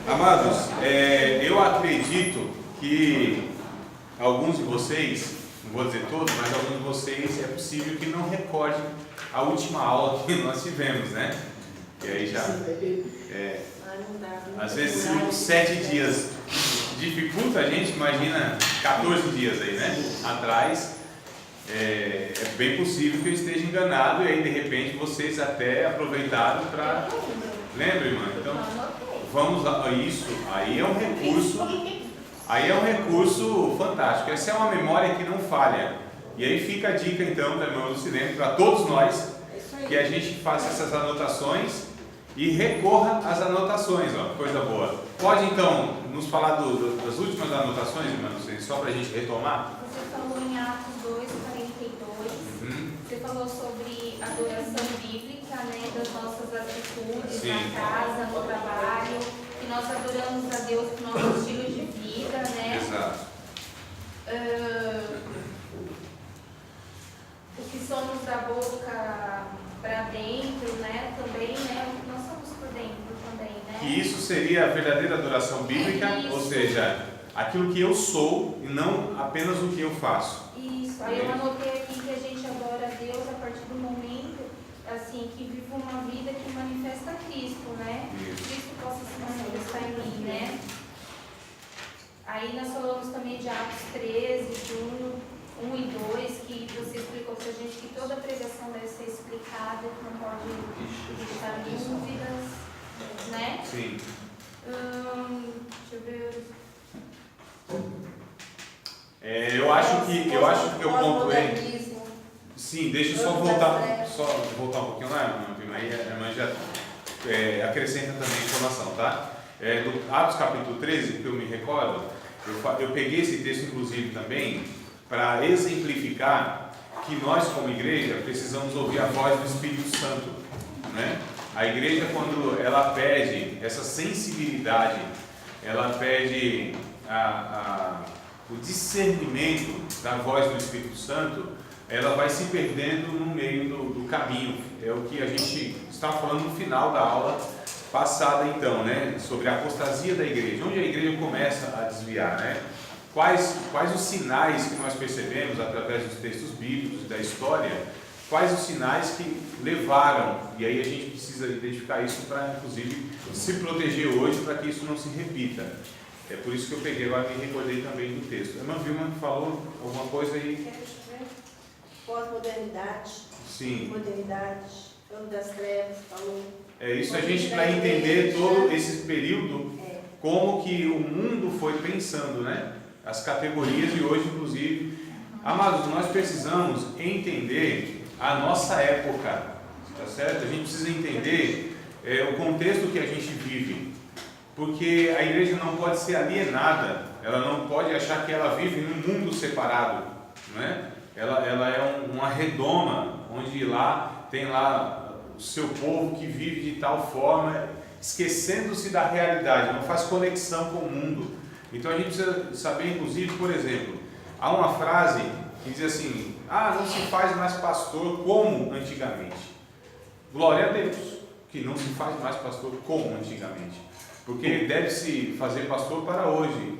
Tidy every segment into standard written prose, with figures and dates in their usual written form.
Amados, eu acredito que alguns de vocês, não vou dizer todos, mas alguns de vocês é possível que não recordem a última aula que nós tivemos, né? E aí já, às vezes 7 dias dificulta a gente, imagina 14 dias aí, né? Atrás, é bem possível que eu esteja enganado e aí de repente vocês até aproveitaram para... Lembra, irmã? Então, vamos a isso, aí é um recurso fantástico. Essa é uma memória que não falha. E aí fica a dica então da irmã Lucilene para todos nós, que a gente faça essas anotações e recorra às anotações, ó, coisa boa. Pode então nos falar das últimas anotações, irmã Lucilene, só para a gente retomar? Você falou em Atos 2:42, Você falou sobre adoração bíblica, né, das nossas atitudes, na casa, no trabalho, que nós adoramos a Deus com o nosso estilo de vida, né? Exato. O que somos da boca para dentro, né? Também, né? O que nós somos por dentro também, né? Que isso seria a verdadeira adoração bíblica, ou seja, aquilo que eu sou e não apenas o que eu faço. Isso, aí eu anotei aqui que a gente adora a Deus a partir do momento, assim, que vive uma vida que manifesta Cristo, né? Cristo possa se manifestar em mim, né? Aí nós falamos também de Atos 13, de 1 e 2, que você explicou pra gente que toda pregação deve ser explicada, que não pode deixar dúvidas, né? Sim. Deixa eu ver. Eu acho que eu pontuei. Sim, deixa eu só voltar um pouquinho lá, irmã, aí a irmã já acrescenta também a informação, tá? Do Atos capítulo 13, que eu me recordo, eu peguei esse texto inclusive também para exemplificar que nós como igreja precisamos ouvir a voz do Espírito Santo, né? A igreja, quando ela pede essa sensibilidade, ela pede o discernimento da voz do Espírito Santo, ela vai se perdendo no meio do caminho. É o que a gente estava falando no final da aula passada então, né? Sobre a apostasia da igreja, onde a igreja começa a desviar, né? Quais os sinais que nós percebemos através dos textos bíblicos e da história, quais os sinais que levaram, e aí a gente precisa identificar isso para inclusive se proteger hoje para que isso não se repita. É por isso que eu peguei lá e me recordei também do texto. A irmã Vilma falou alguma coisa aí? Pós-modernidade. Sim. Modernidade, ano das trevas, falou. É isso, a gente vai entender todo esse período, como que o mundo foi pensando, né? As categorias de hoje, inclusive. Amados, nós precisamos entender a nossa época, tá certo? A gente precisa entender o contexto que a gente vive, porque a igreja não pode ser alienada, ela não pode achar que ela vive num mundo separado, né? Ela é uma redoma, onde lá tem lá o seu povo que vive de tal forma, esquecendo-se da realidade, não faz conexão com o mundo. Então a gente precisa saber, inclusive, por exemplo, há uma frase que diz assim: não se faz mais pastor como antigamente. Glória a Deus que não se faz mais pastor como antigamente, porque deve-se fazer pastor para hoje,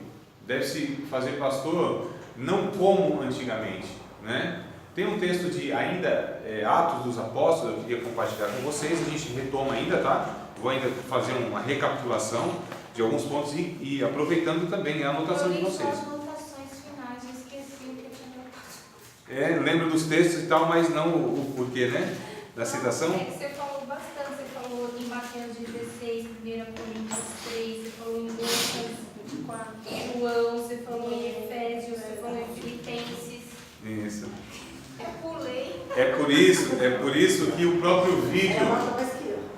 deve-se fazer pastor não como antigamente, né? Tem um texto de ainda Atos dos Apóstolos, eu queria compartilhar com vocês, a gente retoma ainda, tá? Vou ainda fazer uma recapitulação de alguns pontos e aproveitando também a anotação de vocês. As anotações finais, eu esqueci o que eu tinha anotado. Lembro dos textos e tal, mas não o porquê, né? Da citação. É que você falou bastante, você falou em Mateus 16, 1 Coríntios 3, você falou em Lucas 24, João, você falou em Efésios, você falou em Filipenses. Isso. Eu pulei. É por isso que o próprio vídeo...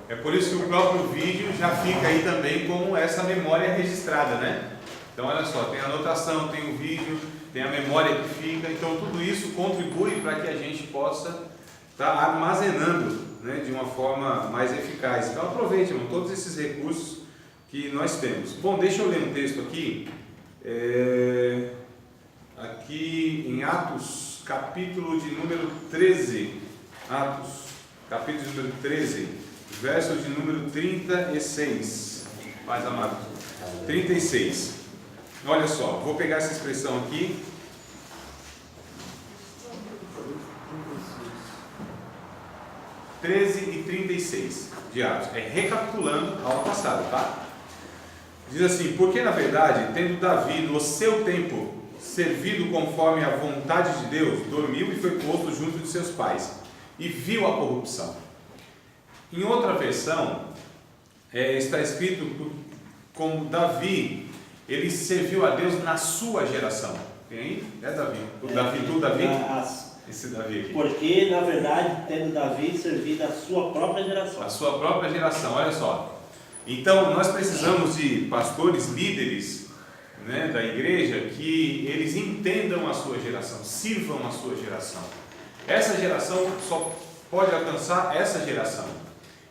É por isso que o próprio vídeo já fica aí também como essa memória registrada, né? Então olha só, tem a anotação, tem o vídeo, tem a memória que fica, então tudo isso contribui para que a gente possa estar armazenando, né, de uma forma mais eficaz. Então aproveite, irmão, todos esses recursos que nós temos. Bom, deixa eu ler um texto aqui, aqui em Atos, capítulo de número 13, Atos, capítulo de número 13, verso de número 36. Mais amado. 36. Olha só, vou pegar essa expressão aqui. 13 e 36 de Atos. É recapitulando a aula passada, tá? Diz assim: porque na verdade, tendo Davi no seu tempo servido conforme a vontade de Deus, dormiu e foi posto junto de seus pais, e viu a corrupção. Em outra versão, está escrito como Davi, ele serviu a Deus na sua geração. Tem aí? É Davi. O Davi, tu Davi? Esse Davi aqui. Porque, na verdade, tendo Davi servido a sua própria geração. A sua própria geração, olha só. Então, nós precisamos de pastores, líderes, né, da igreja, que eles entendam a sua geração, sirvam a sua geração. Essa geração só pode alcançar essa geração.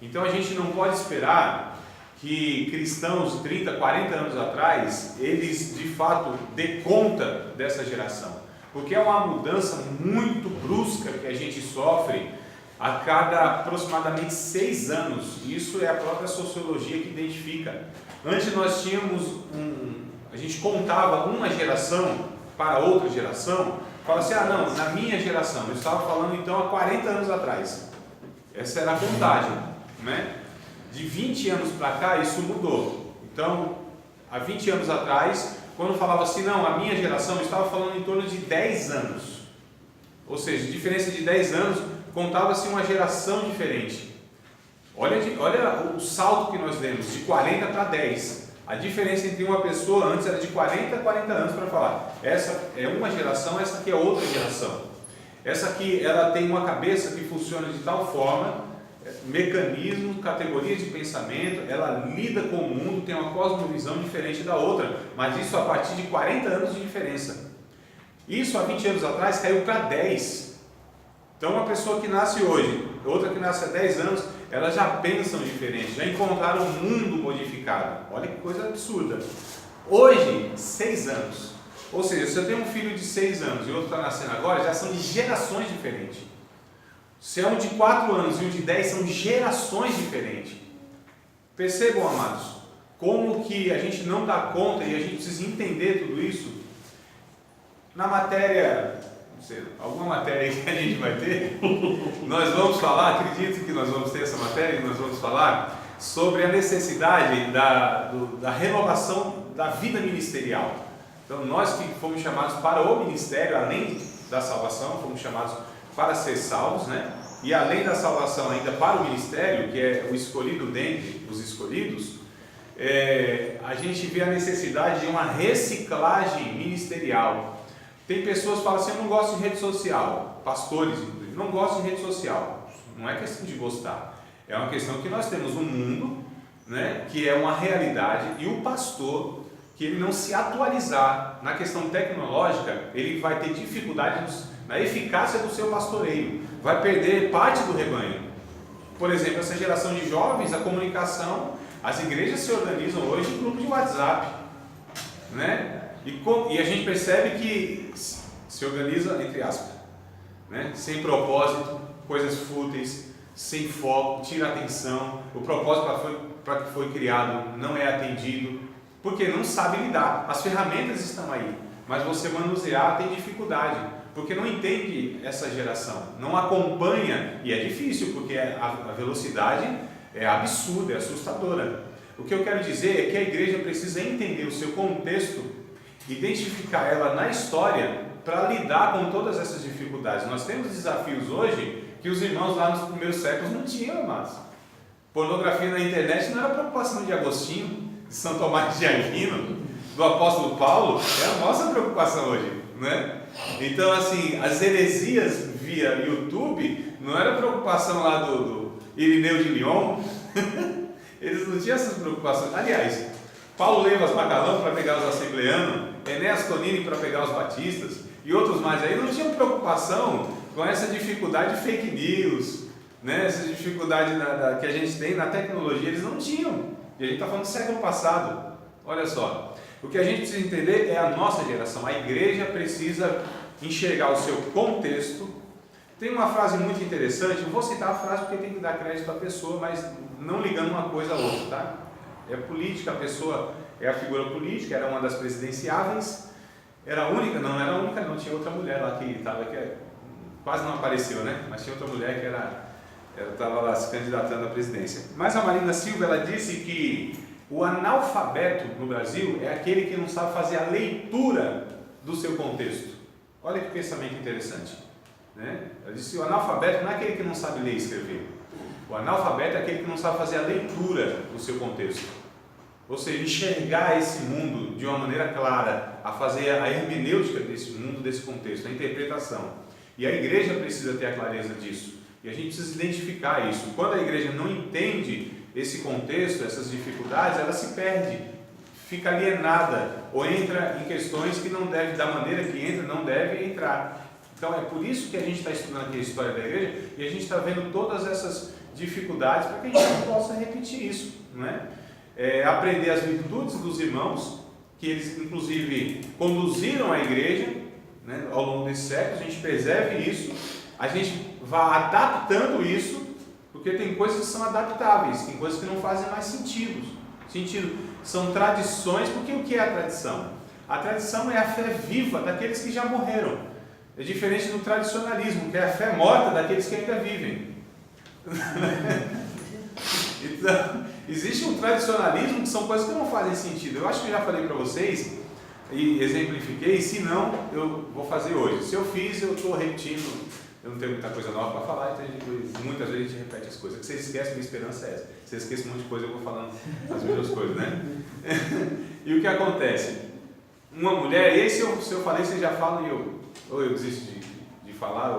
Então, a gente não pode esperar que cristãos 30, 40 anos atrás, eles de fato dê conta dessa geração. Porque é uma mudança muito brusca que a gente sofre a cada aproximadamente 6 anos. Isso é a própria sociologia que identifica. Antes nós tínhamos a gente contava uma geração para outra geração, fala assim, não, na minha geração, eu estava falando então há 40 anos atrás. Essa era a contagem, né? De 20 anos para cá isso mudou. Então, há 20 anos atrás, quando falava assim, não, a minha geração, eu estava falando em torno de 10 anos. Ou seja, diferença de 10 anos, contava-se uma geração diferente. Olha o salto que nós demos, de 40 para 10. A diferença entre uma pessoa antes era de 40 a 40 anos para falar. Essa é uma geração, essa aqui é outra geração. Essa aqui, ela tem uma cabeça que funciona de tal forma, mecanismo, categoria de pensamento, ela lida com o mundo, tem uma cosmovisão diferente da outra, mas isso a partir de 40 anos de diferença. Isso há 20 anos atrás caiu para 10. Então uma pessoa que nasce hoje, outra que nasce há 10 anos, elas já pensam diferente, já encontraram um mundo modificado. Olha que coisa absurda. Hoje, 6 anos. Ou seja, se eu tenho um filho de 6 anos e outro está nascendo agora, já são de gerações diferentes. Se é um de 4 anos e um de 10, são gerações diferentes. Percebam, amados, como que a gente não dá conta e a gente precisa entender tudo isso. Na matéria, não sei, alguma matéria que a gente vai ter, nós vamos falar, acredito que nós vamos ter essa matéria, e nós vamos falar sobre a necessidade da renovação da vida ministerial. Então, nós que fomos chamados para o ministério, além da salvação, fomos chamados para ser salvos, né? E além da salvação ainda para o ministério, que é o escolhido dentre os escolhidos, a gente vê a necessidade de uma reciclagem ministerial. Tem pessoas que falam assim, eu não gosto de rede social, pastores inclusive, não gostam de rede social. Não é questão de gostar, é uma questão que nós temos um mundo, né, que é uma realidade, e o pastor, que ele não se atualizar na questão tecnológica, ele vai ter dificuldade na eficácia do seu pastoreio, vai perder parte do rebanho. Por exemplo, essa geração de jovens, a comunicação, as igrejas se organizam hoje em grupos de WhatsApp, né? E a gente percebe que se organiza, entre aspas, né? Sem propósito, coisas fúteis, sem foco, tira atenção, o propósito para que foi criado não é atendido, porque não sabe lidar. As ferramentas estão aí, mas você manusear tem dificuldade, porque não entende essa geração, não acompanha, e é difícil, porque a velocidade é absurda, é assustadora. O que eu quero dizer é que a igreja precisa entender o seu contexto, identificar ela na história para lidar com todas essas dificuldades. Nós temos desafios hoje que os irmãos lá nos primeiros séculos não tinham, amados. Pornografia na internet não era preocupação de Agostinho, de São Tomás de Aquino, do apóstolo Paulo, é a nossa preocupação hoje, né? Então, assim, as heresias via YouTube não era preocupação lá do Irineu de Lyon, eles não tinham essas preocupações. Aliás, Paulo Levas Macalão para pegar os assembleanos, Enéas Tonini para pegar os batistas e outros mais aí, não tinham preocupação com essa dificuldade de fake news, né? Essa dificuldade que a gente tem na tecnologia, eles não tinham. E a gente está falando do século passado. Olha só, o que a gente precisa entender é a nossa geração. A igreja precisa enxergar o seu contexto. Tem uma frase muito interessante, não vou citar a frase porque tem que dar crédito à pessoa, mas não ligando uma coisa a outra, tá? É política, a pessoa é a figura política, era uma das presidenciáveis, era a única, não era a única não, tinha outra mulher lá que estava, quase não apareceu, né? Mas tinha outra mulher que ela estava lá se candidatando à presidência. Mas a Marina Silva, ela disse que o analfabeto no Brasil é aquele que não sabe fazer a leitura do seu contexto. Olha que pensamento interessante, né? Ela disse que o analfabeto não é aquele que não sabe ler e escrever. O analfabeto é aquele que não sabe fazer a leitura do seu contexto. Ou seja, enxergar esse mundo de uma maneira clara, a fazer a hermenêutica desse mundo, desse contexto, a interpretação. E a igreja precisa ter a clareza disso. E a gente precisa identificar isso. Quando a igreja não entende esse contexto, essas dificuldades, ela se perde, fica alienada, ou entra em questões que não deve, da maneira que entra, não deve entrar. Então é por isso que a gente está estudando aqui a história da igreja, e a gente está vendo todas essas dificuldades, para que a gente não possa repetir isso, não é? Aprender as virtudes dos irmãos, que eles inclusive conduziram a igreja, né, ao longo desses séculos, a gente preserve isso, a gente vá adaptando isso, porque tem coisas que são adaptáveis, tem coisas que não fazem mais sentido. São tradições, porque o que é a tradição? A tradição é a fé viva daqueles que já morreram. É diferente do tradicionalismo, que é a fé morta daqueles que ainda vivem. Então, existe um tradicionalismo que são coisas que não fazem sentido. Eu acho que eu já falei para vocês e exemplifiquei, se não, eu vou fazer hoje. Se eu fiz, eu estou repetindo, eu não tenho muita coisa nova para falar, então muitas vezes a gente repete as coisas. O que vocês esquecem, minha esperança é essa. Vocês esquecem um monte de coisa, eu vou falando as mesmas coisas, né? E o que acontece? Uma mulher, e aí se eu falei, vocês já falam e ou eu desisto de falar,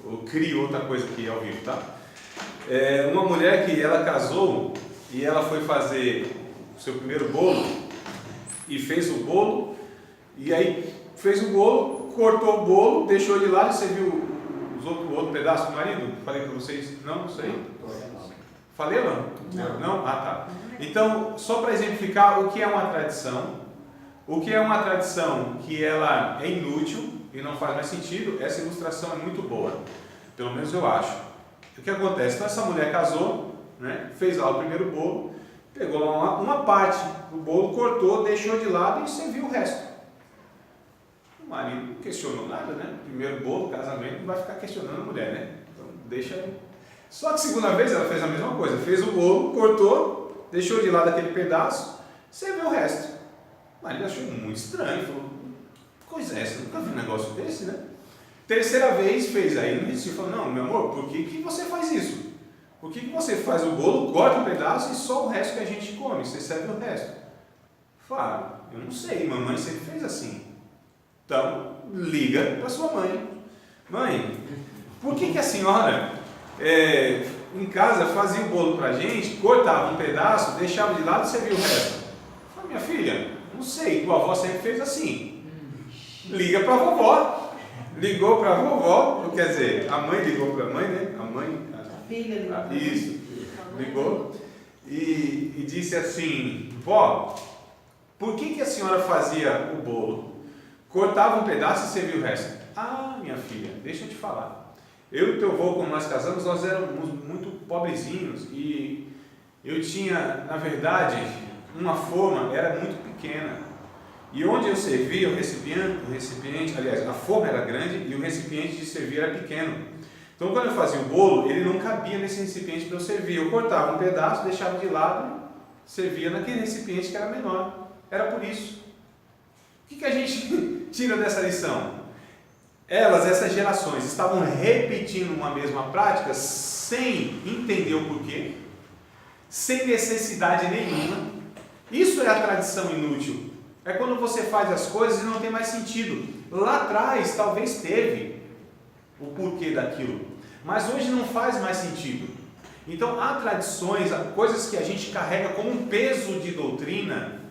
ou crio outra coisa aqui ao vivo, tá? Uma mulher que ela casou e ela foi fazer o seu primeiro bolo e fez o bolo, e aí fez o bolo, cortou o bolo, deixou de lado. Você viu o outro pedaço do marido? Falei para vocês? Não sei. Falei ou não? Não? Ah, tá. Então, só para exemplificar o que é uma tradição, o que é uma tradição que ela é inútil e não faz mais sentido, essa ilustração é muito boa, pelo menos eu acho. O que acontece? Então essa mulher casou, né, fez lá o primeiro bolo, pegou lá uma parte do bolo, cortou, deixou de lado e serviu o resto. O marido não questionou nada, né? Primeiro bolo, casamento, não vai ficar questionando a mulher, né? Então deixa aí. Só que a segunda vez ela fez a mesma coisa, fez o bolo, cortou, deixou de lado aquele pedaço, serviu o resto. O marido achou muito estranho, falou, coisa é essa, nunca vi um negócio desse, né? Terceira vez fez, aí ele disse, falou, não, meu amor, por que você faz isso? Por que você faz o bolo, corta um pedaço e só o resto que a gente come, você serve o resto? Fala, eu não sei, mamãe sempre fez assim. Então, liga para sua mãe. Mãe, por que a senhora em casa fazia o bolo para a gente, cortava um pedaço, deixava de lado e servia o resto? Fala, minha filha, não sei, tua avó sempre fez assim. Liga para a vovó. Ligou para a vovó, quer dizer, a mãe ligou para a mãe, né? A filha ligou. Isso, ligou e disse assim, vó, por que a senhora fazia o bolo? Cortava um pedaço e servia o resto. Ah, minha filha, deixa eu te falar. Eu e teu avô, quando nós casamos, nós éramos muito pobrezinhos e eu tinha, na verdade, uma forma, era muito pequena. E onde eu servia, o recipiente, aliás, a forma era grande e o recipiente de servir era pequeno. Então, quando eu fazia o bolo, ele não cabia nesse recipiente para eu servir. Eu cortava um pedaço, deixava de lado e servia naquele recipiente que era menor. Era por isso. O que a gente tira dessa lição? Essas gerações, estavam repetindo uma mesma prática sem entender o porquê, sem necessidade nenhuma. Isso é a tradição inútil. É quando você faz as coisas e não tem mais sentido. Lá atrás talvez teve o porquê daquilo, mas hoje não faz mais sentido. Então há tradições, há coisas que a gente carrega como um peso de doutrina,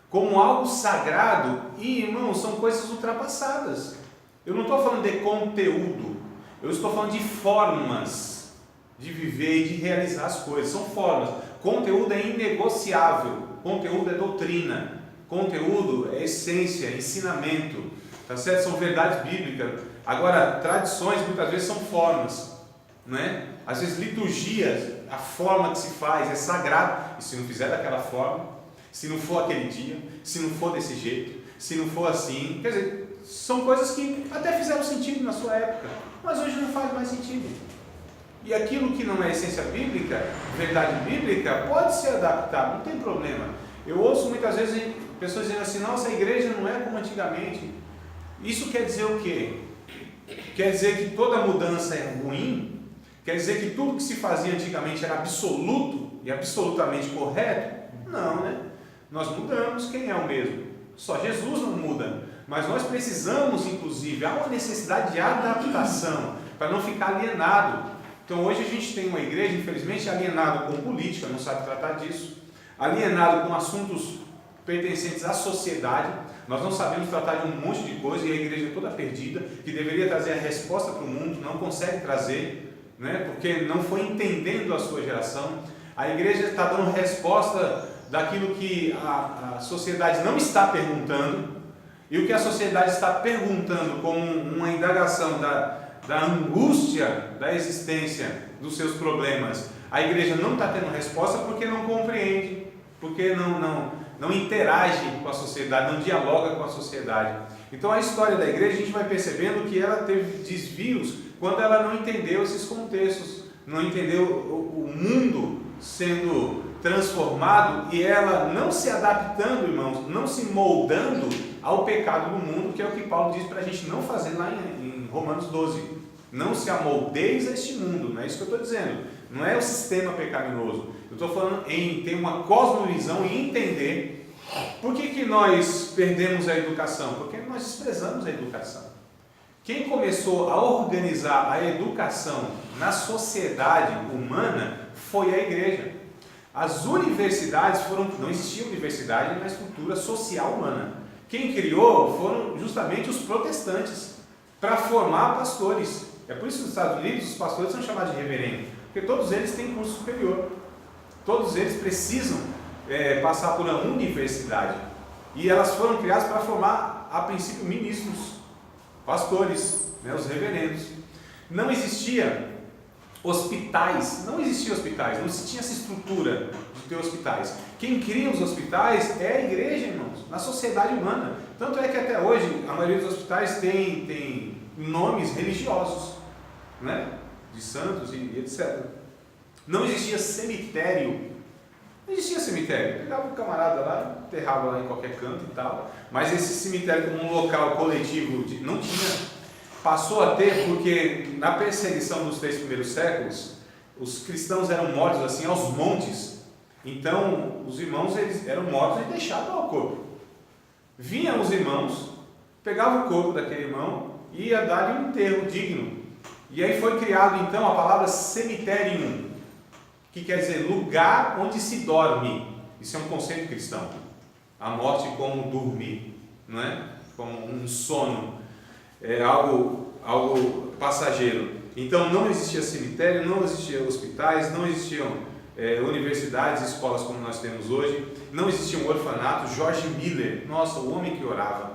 como algo sagrado, e irmãos, são coisas ultrapassadas. Eu não estou falando de conteúdo, eu estou falando de formas de viver e de realizar as coisas. São formas. Conteúdo é inegociável, conteúdo é doutrina. Conteúdo é essência, ensinamento, tá certo? São verdades bíblicas. Agora, tradições muitas vezes são formas, né? Às vezes liturgias, a forma que se faz é sagrada, e se não fizer daquela forma, se não for aquele dia, se não for desse jeito, se não for assim. Quer dizer, são coisas que até fizeram sentido na sua época, mas hoje não faz mais sentido. E aquilo que não é essência bíblica, verdade bíblica, pode ser adaptado, não tem problema. Eu ouço muitas vezes pessoas dizendo assim, nossa, a igreja não é como antigamente. Isso quer dizer o quê? Quer dizer que toda mudança é ruim? Quer dizer que tudo que se fazia antigamente era absoluto e absolutamente correto? Não, né? Nós mudamos, quem é o mesmo? Só Jesus não muda. Mas nós precisamos, inclusive, há uma necessidade de adaptação para não ficar alienado. Então hoje a gente tem uma igreja, infelizmente, alienada com política, não sabe tratar disso, alienado com assuntos pertencentes à sociedade. Nós não sabemos tratar de um monte de coisa e a igreja é toda perdida, que deveria trazer a resposta para o mundo, não consegue trazer, né? Porque não foi entendendo a sua geração. A igreja está dando resposta daquilo que a sociedade não está perguntando, e o que a sociedade está perguntando como uma indagação da angústia da existência dos seus problemas, a igreja não está tendo resposta porque não compreende, porque não interage com a sociedade, não dialoga com a sociedade. Então a história da igreja, a gente vai percebendo que ela teve desvios quando ela não entendeu esses contextos, não entendeu o mundo sendo transformado e ela não se adaptando, irmãos, não se moldando ao pecado do mundo, que é o que Paulo diz para a gente não fazer lá em Romanos 12. Não se amoldeis a este mundo, não é isso que eu estou dizendo. Não é o sistema pecaminoso. Eu estou falando em ter uma cosmovisão e entender por que nós perdemos a educação. Porque nós desprezamos a educação. Quem começou a organizar a educação na sociedade humana foi a igreja. As universidades não existia universidade na estrutura social humana. Quem criou foram justamente os protestantes, para formar pastores. É por isso que nos Estados Unidos os pastores são chamados de reverendo, porque todos eles têm curso superior. Todos eles precisam passar por uma universidade. E elas foram criadas para formar, a princípio, ministros, pastores, né, os reverendos. Não existia hospitais, não se tinha essa estrutura de ter hospitais. Quem cria os hospitais é a igreja, irmãos, na sociedade humana. Tanto é que até hoje a maioria dos hospitais tem nomes religiosos, né? De santos e etc. Não existia cemitério. Pegava um camarada lá, enterrava lá em qualquer canto e tal. Mas esse cemitério como um local coletivo não tinha. Passou a ter porque na perseguição dos 3 primeiros séculos, os cristãos eram mortos assim aos montes. Então os irmãos eles eram mortos e deixados ao corpo. Vinham os irmãos, pegavam o corpo daquele irmão e ia dar-lhe um enterro digno. E aí foi criado então a palavra cemitério, que quer dizer lugar onde se dorme. Isso é um conceito cristão. A morte como dormir, não é? Como um sono. É algo passageiro. Então não existia cemitério, não existiam hospitais, não existiam universidades, escolas como nós temos hoje, não existia um orfanato. George Miller, nossa, o homem que orava,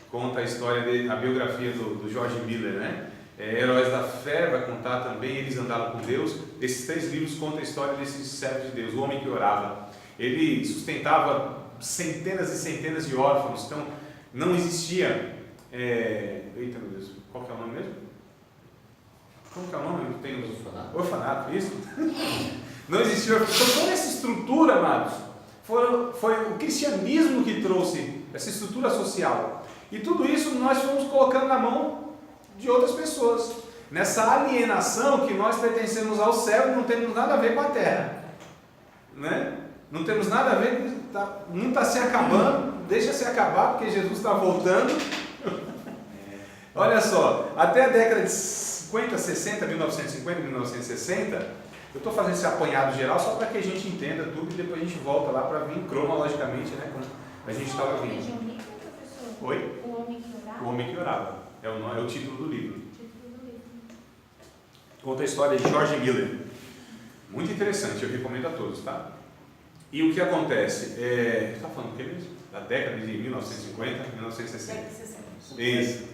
conta a história dele, a biografia do George Miller, né? Heróis da Fé vai contar também, eles andaram com Deus. Esses 3 livros contam a história desse servo de Deus, o homem que orava. Ele sustentava centenas e centenas de órfãos. Então não existia eita meu Deus, qual que é o nome mesmo? Como que é o nome? Tem orfanato, isso? Não existia orfanato. Então toda essa estrutura, amados, foi o cristianismo que trouxe essa estrutura social. E tudo isso nós fomos colocando na mão de outras pessoas. Nessa alienação que nós pertencemos ao céu e não temos nada a ver com a terra. Né? Não temos nada a ver, não está se acabando, deixa se acabar porque Jesus está voltando. Olha só, até a década de 50, 60, 1950, 1960, eu estou fazendo esse apanhado geral só para que a gente entenda tudo e depois a gente volta lá para vir cronologicamente, né, como a gente estava vindo. Oi? O Homem que Orava? O Homem que Orava, é o título do livro. Conta a história de George Miller, muito interessante, eu recomendo a todos, tá? E o que acontece? Você está falando o que mesmo? Da década de 1950, 1960. Isso.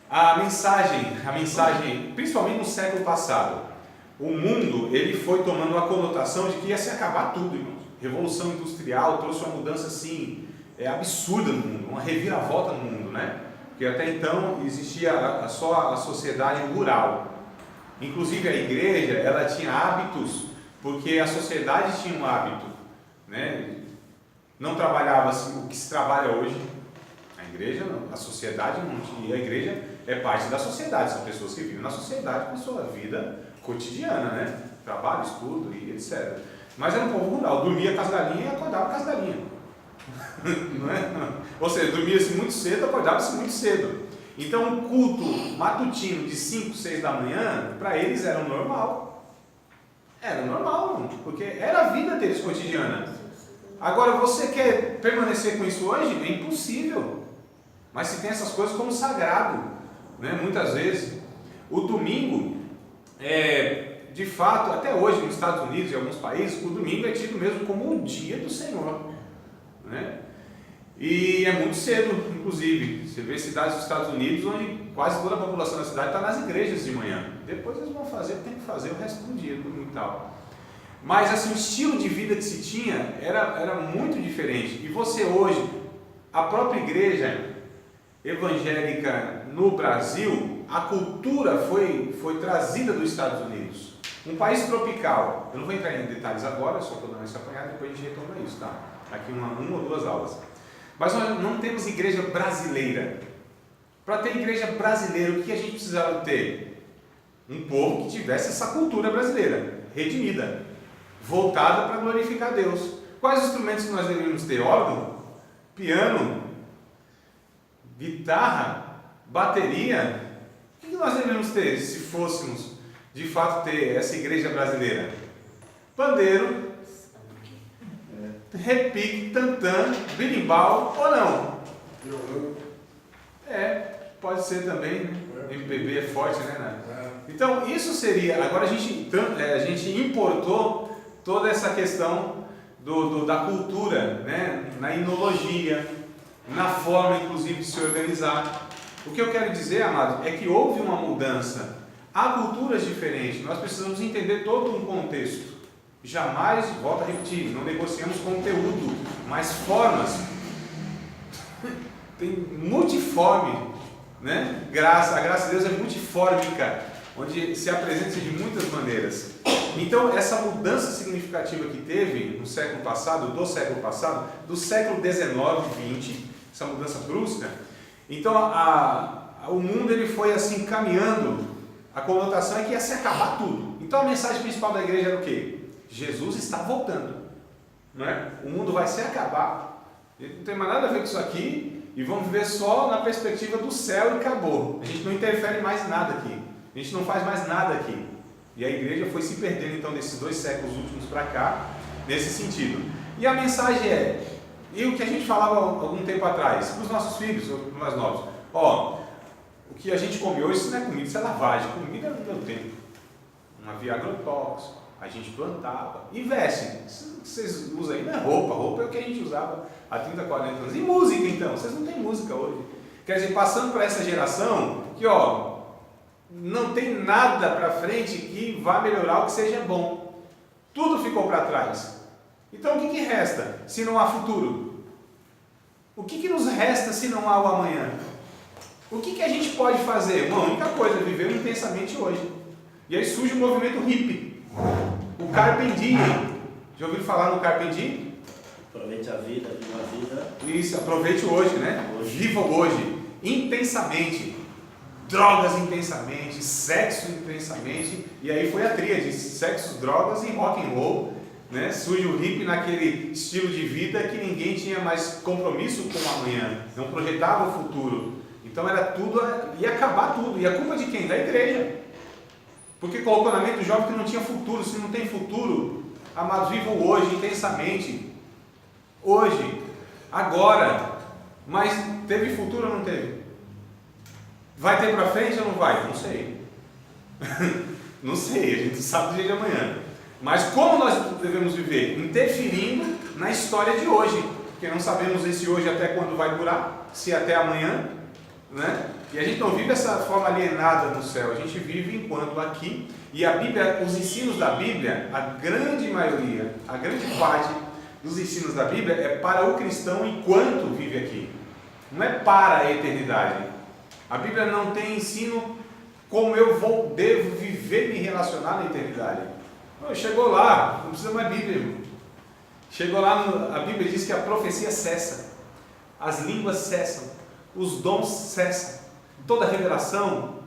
A mensagem, principalmente no século passado, o mundo ele foi tomando a conotação de que ia se acabar tudo, irmãos. Revolução Industrial trouxe uma mudança assim, absurda no mundo, uma reviravolta no mundo, né? Porque até então existia só a sociedade rural. Inclusive a igreja, ela tinha hábitos, porque a sociedade tinha um hábito, né? Não trabalhava assim, o que se trabalha hoje. A igreja não, a sociedade não tinha. A igreja é parte da sociedade, são pessoas que vivem na sociedade com a sua vida cotidiana, né? Trabalho, estudo e etc. Mas era um povo rural, dormia com as galinhas e acordava com as galinhas. Não é? Ou seja, dormia-se muito cedo, acordava-se muito cedo. Então o culto matutino de 5, 6 da manhã, para eles era normal. Era normal, porque era a vida deles cotidiana. Agora você quer permanecer com isso hoje? É impossível. Mas se tem essas coisas como sagrado, né? Muitas vezes. O domingo, de fato, até hoje nos Estados Unidos e alguns países, o domingo é tido mesmo como o dia do Senhor, né? E é muito cedo, inclusive. Você vê cidades dos Estados Unidos onde quase toda a população da cidade está nas igrejas de manhã. Depois eles vão fazer, tem que fazer o resto do dia, domingo e tal. Mas assim, o estilo de vida que se tinha era muito diferente. E você hoje, a própria igreja evangélica no Brasil, a cultura foi trazida dos Estados Unidos. Um país tropical. Eu não vou entrar em detalhes agora, só estou dando esse apanhado, depois a gente retoma isso, tá? Aqui uma ou duas aulas. Mas nós não temos igreja brasileira. Para ter igreja brasileira, o que a gente precisava ter? Um povo que tivesse essa cultura brasileira, redimida, voltada para glorificar a Deus. Quais instrumentos que nós deveríamos ter? Órgão, piano, guitarra, bateria. O que nós deveríamos ter se fôssemos de fato ter essa igreja brasileira? Pandeiro, repique, tantã, berimbau ou não? Pode ser também, né? MPB é forte, né, Nath? Então isso seria, agora a gente importou toda essa questão da cultura, né? Na enologia, na forma inclusive de se organizar. O que eu quero dizer, amados, é que houve uma mudança, há culturas diferentes, nós precisamos entender todo um contexto. Jamais, volto a repetir, não negociamos conteúdo, mas formas. Tem multiforme, né? A graça de Deus é multifórmica, onde se apresenta de muitas maneiras. Então, essa mudança significativa que teve no século passado, do século 19 e 20, essa mudança brusca, então o mundo ele foi assim caminhando, a conotação é que ia se acabar tudo. Então a mensagem principal da igreja era o quê? Jesus está voltando, não é? O mundo vai se acabar, não tem mais nada a ver com isso aqui, e vamos viver só na perspectiva do céu e acabou. A gente não interfere mais nada aqui, a gente não faz mais nada aqui. E a igreja foi se perdendo então nesses 2 séculos últimos para cá, nesse sentido. E a mensagem e o que a gente falava algum tempo atrás, para os nossos filhos, ou para os mais novos, o que a gente come hoje, isso não é comida, isso é lavagem. Comida no meu tempo, não havia agrotóxico, a gente plantava e veste. Isso que vocês usam aí não é roupa é o que a gente usava há 30, 40 anos. E música então, vocês não têm música hoje. Quer dizer, passando para essa geração que não tem nada para frente que vá melhorar o que seja bom. Tudo ficou para trás. Então o que resta se não há futuro? O que nos resta se não há o amanhã? O que a gente pode fazer? A única coisa é viver intensamente hoje. E aí surge o movimento hippie, o Carpe Diem. Já ouviram falar no Carpe Diem? Aproveite a vida, viva a vida. Isso, aproveite hoje, né? Viva hoje, intensamente. Drogas intensamente, sexo intensamente. E aí foi a tríade, sexo, drogas e rock and roll. Né? Surge o hippie naquele estilo de vida que ninguém tinha mais compromisso com o amanhã, não projetava o futuro. Então era tudo, ia acabar tudo. E a culpa de quem? Da igreja. Porque colocou na mente do jovem que não tinha futuro. Se não tem futuro, amados, vivam hoje intensamente. Hoje, agora. Mas teve futuro ou não teve? Vai ter para frente ou não vai? Não sei. Não sei, a gente sabe do dia de amanhã. Mas como nós devemos viver? Interferindo na história de hoje. Porque não sabemos esse hoje até quando vai durar, se até amanhã, né? E a gente não vive essa forma alienada no céu, a gente vive enquanto aqui. E a Bíblia, os ensinos da Bíblia, a grande maioria, a grande parte, dos ensinos da Bíblia é para o cristão enquanto vive aqui. Não é para a eternidade. A Bíblia não tem ensino como devo viver e me relacionar na eternidade. Chegou lá, não precisa mais Bíblia, irmão. Chegou lá, a Bíblia diz que a profecia cessa, as línguas cessam, os dons cessam, toda revelação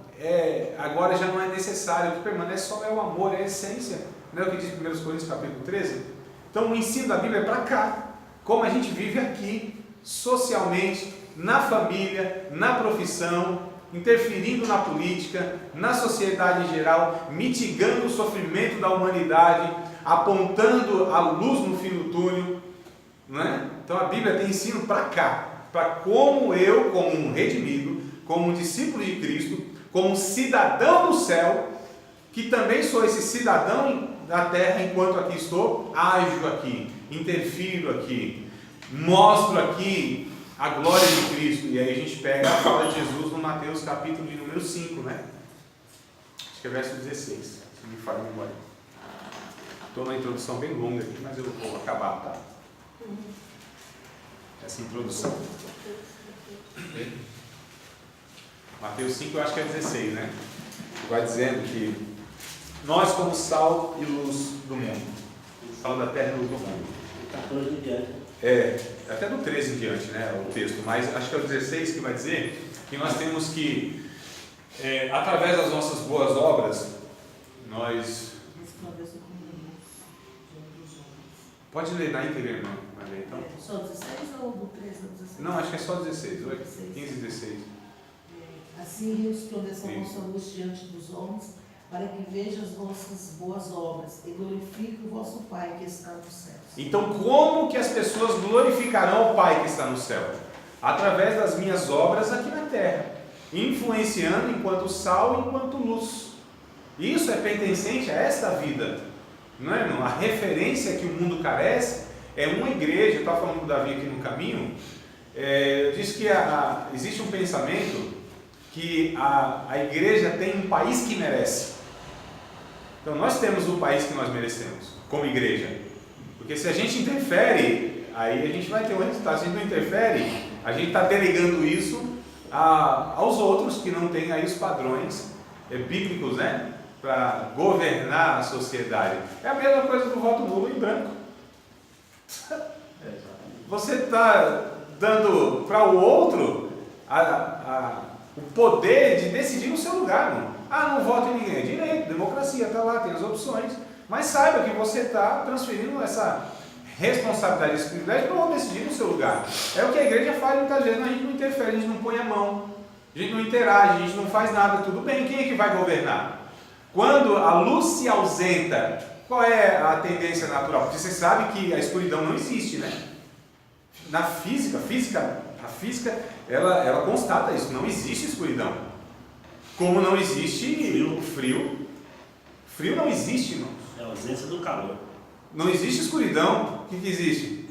agora já não é necessário, o que permanece só é o amor, é a essência, não é o que diz em 1 Coríntios capítulo 13? Então o ensino da Bíblia é para cá, como a gente vive aqui, socialmente, na família, na profissão, interferindo na política, na sociedade em geral, mitigando o sofrimento da humanidade, apontando a luz no fim do túnel, não é? Então a Bíblia tem ensino para cá, para como eu, como um redimido, como um discípulo de Cristo, como um cidadão do céu, que também sou esse cidadão da terra enquanto aqui estou, ajo aqui, interfiro aqui, mostro aqui a glória de Cristo. E aí a gente pega a fala de Jesus no Mateus capítulo de número 5, né? Acho que é verso 16, se me falha a memória. Estou numa introdução bem longa aqui, mas eu vou acabar, tá? Essa introdução. Mateus 5, eu acho que é 16, né? Vai dizendo que nós como sal e luz do mundo. Sal da terra e luz do mundo. 14 em diante. Até do 13 em diante, né? O texto, mas acho que é o 16 que vai dizer que nós temos que, através das nossas boas obras, nós... Pode ler na íntegra, irmão. Vai ler, então. Só 16 ou do 13 ao 16? Não, acho que é só 16, 15 e 16. Assim resplandeça a vossa luz diante dos homens, para que vejam as vossas boas obras e glorifique o vosso Pai que está nos céus. Então, como que as pessoas glorificarão o Pai que está no céu? Através das minhas obras aqui na terra, influenciando enquanto sal e enquanto luz. Isso é pertencente a esta vida, não é, irmão? A referência que o mundo carece é uma igreja. Eu estava falando com o Davi aqui no caminho, eu disse que existe um pensamento que a igreja tem um país que merece. Então nós temos o país que nós merecemos, como igreja. Porque se a gente interfere, aí a gente vai ter um resultado. Se a gente não interfere, a gente está delegando isso aos outros que não têm aí os padrões bíblicos, né? Para governar a sociedade. É a mesma coisa do voto nulo em branco. Você está dando para o outro o poder de decidir no seu lugar, não? Não voto em ninguém. Direito, democracia, está lá, tem as opções. Mas saiba que você está transferindo essa responsabilidade, esse privilégio para o outro decidir no seu lugar. É o que a igreja faz muitas vezes. A gente não interfere, a gente não põe a mão, a gente não interage, a gente não faz nada. Tudo bem, quem é que vai governar? Quando a luz se ausenta, qual é a tendência natural? Porque você sabe que a escuridão não existe, né? Na física, a física, ela constata isso, não existe escuridão. Como não existe o frio. Frio não existe, irmãos. É a ausência do calor. Não existe escuridão. O que existe?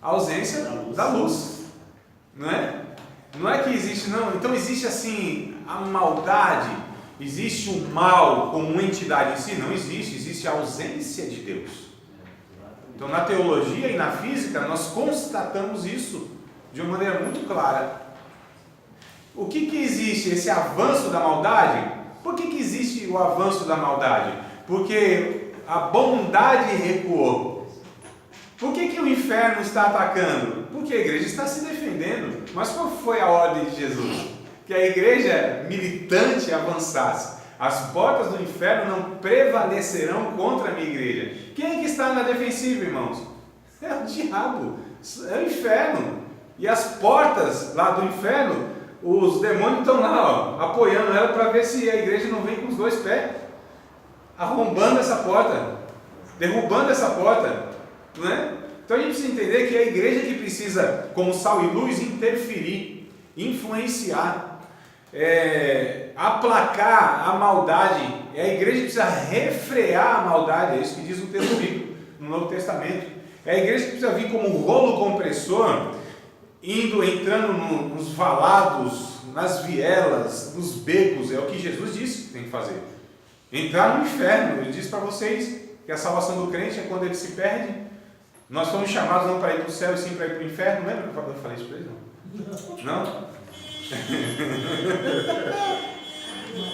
A ausência da luz. Não é? Não é que existe, não. Então existe assim, a maldade, existe o mal como uma entidade em si? Não existe, existe a ausência de Deus. Então na teologia e na física nós constatamos isso de uma maneira muito clara. O que existe? Esse avanço da maldade? Por que existe o avanço da maldade? Porque a bondade recuou. Por que o inferno está atacando? Porque a igreja está se defendendo. Mas qual foi a ordem de Jesus? Que a igreja militante avançasse. As portas do inferno não prevalecerão contra a minha igreja. Quem é que está na defensiva, irmãos? É o diabo, é o inferno. E as portas lá do inferno, os demônios estão lá, apoiando ela para ver se a igreja não vem com os dois pés, arrombando essa porta, derrubando essa porta, não é? Então a gente precisa entender que é a igreja que precisa, como sal e luz, interferir, influenciar, aplacar a maldade. É a igreja que precisa refrear a maldade, é isso que diz o texto bíblico no Novo Testamento. É a igreja que precisa vir como um rolo compressor, entrando nos valados, nas vielas, nos becos. É o que Jesus disse que tem que fazer. Entrar no inferno. Ele disse para vocês que a salvação do crente é quando ele se perde Nós fomos chamados não para ir para o céu e sim para ir para o inferno. Lembra que eu falei isso para eles? Não? Não?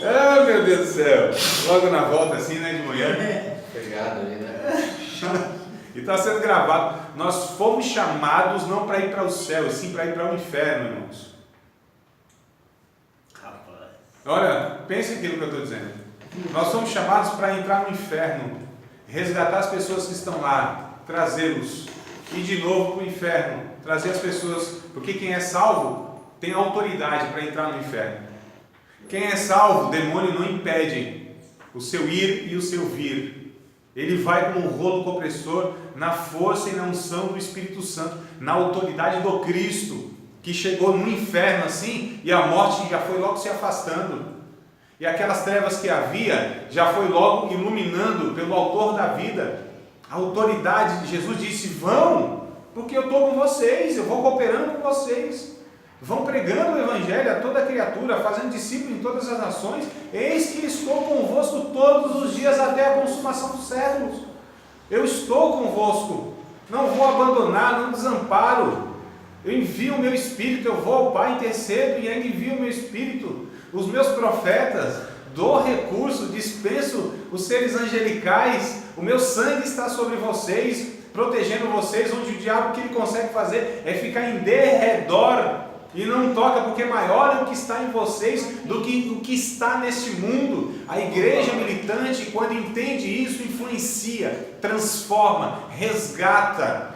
Ah, meu Deus do céu! Logo na volta assim, né, de manhã. Obrigado aí, né? E está sendo gravado. Nós fomos chamados não para ir para o céu, e sim para ir para o inferno, irmãos. Rapaz. Olha, pense aquilo que eu estou dizendo. Nós somos chamados para entrar no inferno, resgatar as pessoas que estão lá, trazê-los, ir de novo para o inferno, trazer as pessoas, porque quem é salvo tem autoridade para entrar no inferno. Quem é salvo, o demônio não impede o seu ir e o seu vir. Ele vai como um rolo compressor na força e na unção do Espírito Santo, na autoridade do Cristo, que chegou no inferno assim, e a morte já foi logo se afastando. E aquelas trevas que havia, já foi logo iluminando pelo autor da vida. A autoridade de Jesus disse: vão, porque eu estou com vocês, eu vou cooperando com vocês. Vão pregando o Evangelho a toda criatura, fazendo discípulos em todas as nações. Eis que estou convosco todos os dias até a consumação dos séculos. Eu estou convosco, não vou abandonar, não desamparo. Eu envio o meu Espírito, eu vou ao Pai, intercedo e ainda envio o meu Espírito. Os meus profetas, dou recurso, dispenso os seres angelicais. O meu sangue está sobre vocês, protegendo vocês, onde o diabo, o que ele consegue fazer é ficar em derredor e não toca, porque maior é o que está em vocês do que o que está neste mundo. A igreja militante, quando entende isso, influencia, transforma, resgata.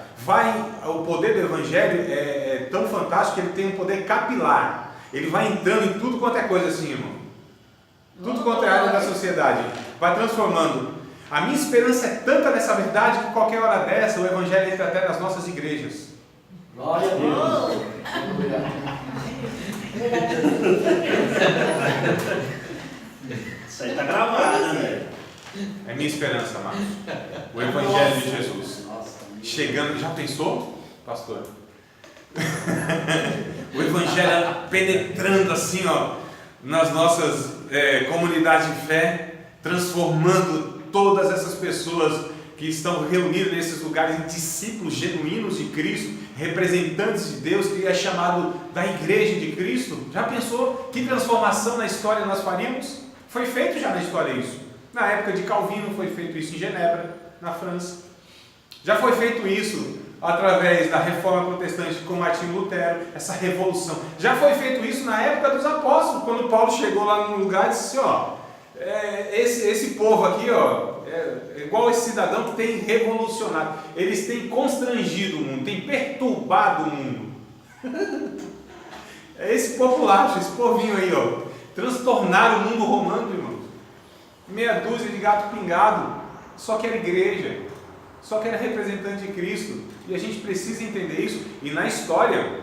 O poder do Evangelho é tão fantástico que ele tem um poder capilar. Ele vai entrando em tudo quanto é coisa assim, irmão. Tudo quanto é área da sociedade. Vai transformando. A minha esperança é tanta nessa verdade que qualquer hora dessa o Evangelho entra até nas nossas igrejas. Glória a Deus. Isso aí está gravado, né? É minha esperança, Marcos. O Evangelho de Jesus. Chegando, já pensou, pastor? O Evangelho penetrando assim, ó, nas nossas comunidades de fé, transformando todas essas pessoas que estão reunidas nesses lugares em discípulos genuínos de Cristo, representantes de Deus, que é chamado da igreja de Cristo. Já pensou que transformação na história nós faríamos? Foi feito já na história isso. Na época de Calvino foi feito isso em Genebra, na França. Já foi feito isso através da reforma protestante com Martinho Lutero, essa revolução. Já foi feito isso na época dos apóstolos, quando Paulo chegou lá num lugar e disse assim, ó, esse povo aqui, ó, é igual esse cidadão que tem revolucionado. Eles têm constrangido o mundo, têm perturbado o mundo. É esse populacho, esse povinho aí, ó, transtornaram o mundo romano, irmãos. Meia dúzia de gato pingado, só quer igreja, só quer representante de Cristo. E a gente precisa entender isso. E na história,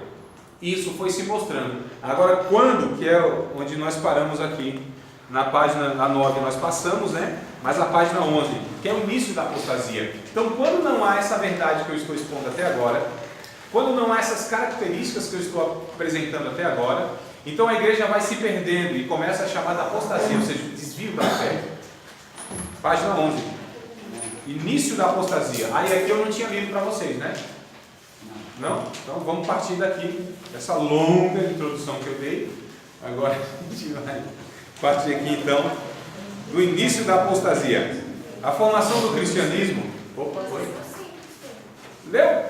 isso foi se mostrando. Agora, quando, que é onde nós paramos aqui, na página 9 nós passamos, né? Mas a página 11, que é o início da apostasia. Então, quando não há essa verdade que eu estou expondo até agora, quando não há essas características que eu estou apresentando até agora, então a igreja vai se perdendo e começa a chamada apostasia, ou seja, desvio da fé. Página 11. Início da apostasia. Aí aqui eu não tinha lido para vocês, né? Não? Então vamos partir daqui, dessa longa introdução que eu dei. Agora a gente vai partir aqui então do início da apostasia. A formação do cristianismo. Opa, foi? Leu?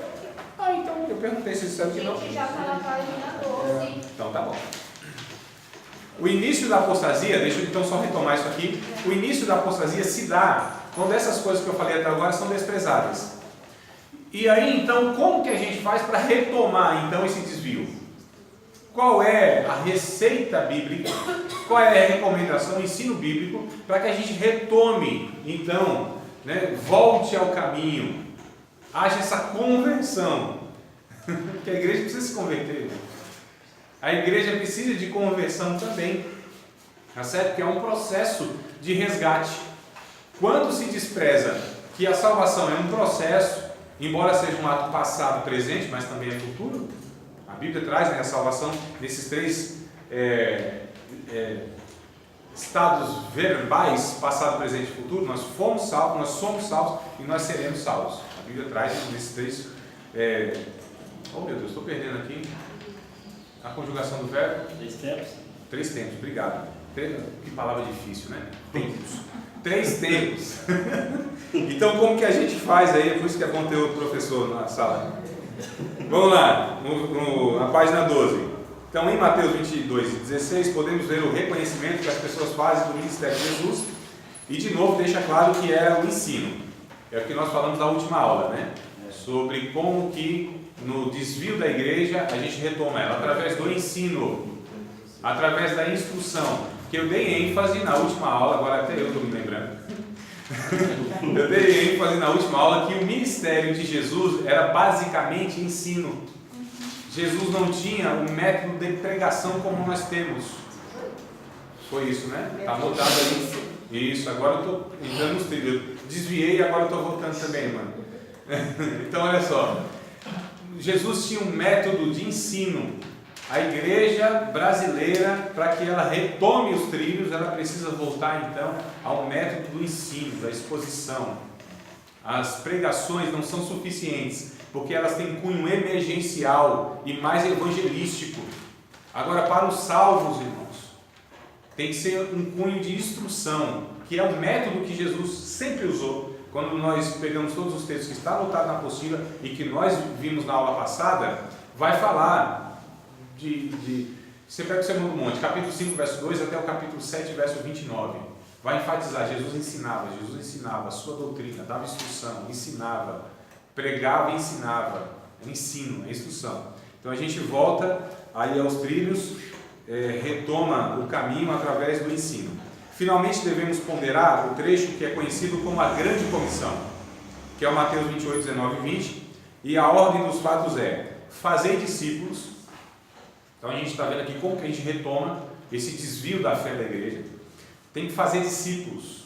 Ah, então eu perguntei se você sabe que não. A gente já está na página 12. Então tá bom. O início da apostasia, deixa eu então só retomar isso aqui. O início da apostasia se dá quando essas coisas que eu falei até agora são desprezadas. E aí então, como que a gente faz para retomar então esse desvio? Qual é a receita bíblica? Qual é a recomendação, o ensino bíblico para que a gente retome, então, né, volte ao caminho, haja essa conversão? Porque a igreja precisa se converter. A igreja precisa de conversão também, tá certo? Que é um processo de resgate. Quando se despreza que a salvação é um processo, embora seja um ato passado, presente, mas também é futuro, a Bíblia traz, né, a salvação nesses três estados verbais, passado, presente e futuro. Nós fomos salvos, nós somos salvos e nós seremos salvos. A Bíblia traz esses três. Oh meu Deus, estou perdendo aqui a conjugação do verbo. 3 tempos. 3 tempos, obrigado. Que palavra difícil, né? Tempos. 3 tempos. Então, como que a gente faz aí? Por isso que é bom ter o professor na sala. Vamos lá, na página 12. Então, em Mateus 22:16, podemos ver o reconhecimento que as pessoas fazem do ministério de Jesus. E, de novo, deixa claro que era o ensino. É o que nós falamos na última aula, né? Sobre como que no desvio da igreja a gente retoma ela através do ensino, através da instrução, que eu dei ênfase na última aula, agora até eu estou me lembrando. Eu dei ênfase na última aula que o ministério de Jesus era basicamente ensino. Jesus não tinha um método de pregação como nós temos. Foi isso, né? Está anotado aí. Isso, agora eu estou entrando nos trilhos. Eu desviei e agora estou voltando também, mano. Então, olha só. Jesus tinha um método de ensino. A igreja brasileira, para que ela retome os trilhos, ela precisa voltar então ao método do ensino, da exposição. As pregações não são suficientes, porque elas têm cunho emergencial e mais evangelístico. Agora, para os salvos, irmãos, tem que ser um cunho de instrução, que é o método que Jesus sempre usou. Quando nós pegamos todos os textos que está anotado na apostila e que nós vimos na aula passada, vai falar você pega o Sermão do Monte, capítulo 5, verso 2 até o capítulo 7, verso 29. Vai enfatizar, Jesus ensinava a sua doutrina, dava instrução, ensinava, pregava e ensinava. É ensino, é instrução. Então a gente volta aí aos trilhos, retoma o caminho através do ensino. Finalmente devemos ponderar o trecho que é conhecido como a Grande Comissão, que é o Mateus 28, 19 e 20, e a ordem dos fatos é: fazei discípulos. Então a gente está vendo aqui como que a gente retoma esse desvio da fé da igreja. Tem que fazer discípulos.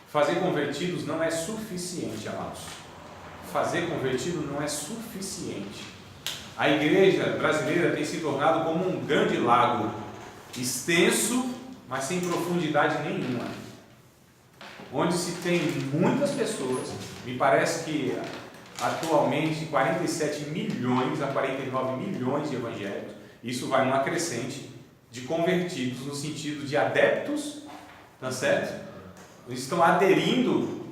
Fazer convertidos não é suficiente, amados. Fazer convertido não é suficiente. A igreja brasileira tem se tornado como um grande lago, extenso, mas sem profundidade nenhuma. Onde se tem muitas pessoas, me parece que atualmente 47 milhões a 49 milhões de evangélicos. Isso vai numa crescente de convertidos no sentido de adeptos, tá certo? Eles estão aderindo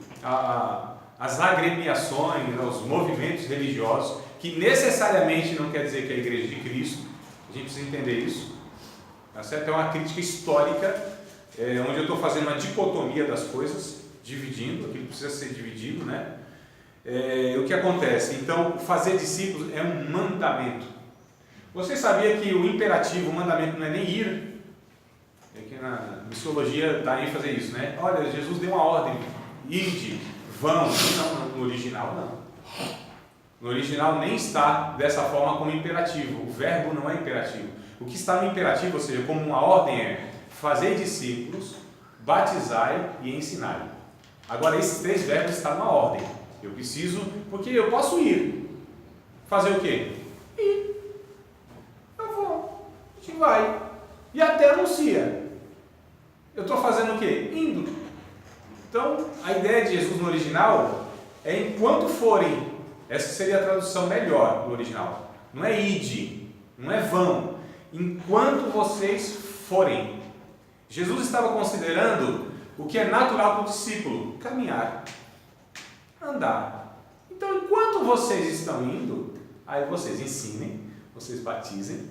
às agremiações, aos movimentos religiosos, que necessariamente não quer dizer que é a igreja de Cristo. A gente precisa entender isso, tá certo? É uma crítica histórica, onde eu estou fazendo uma dicotomia das coisas, dividindo, aquilo precisa ser dividido, né? O que acontece? Então, fazer discípulos é um mandamento. Você sabia que o imperativo, o mandamento não é nem ir? É que na missiologia dá ênfase a isso, né? Olha, Jesus deu uma ordem, ide, vão. Não, no original não. No original nem está dessa forma como imperativo. O verbo não é imperativo. O que está no imperativo, ou seja, como uma ordem, é: fazei discípulos, batizai e ensinai. Agora, esses 3 verbos estão na ordem. Eu preciso, porque eu posso ir. Fazer o quê? Ir. Eu vou. A gente vai. E até anuncia. Eu estou fazendo o quê? Indo. Então, a ideia de Jesus no original é enquanto forem. Essa seria a tradução melhor no original. Não é ide, não é vão. Enquanto vocês forem. Jesus estava considerando o que é natural para o discípulo: caminhar, andar. Então, enquanto vocês estão indo, aí vocês ensinem, vocês batizem.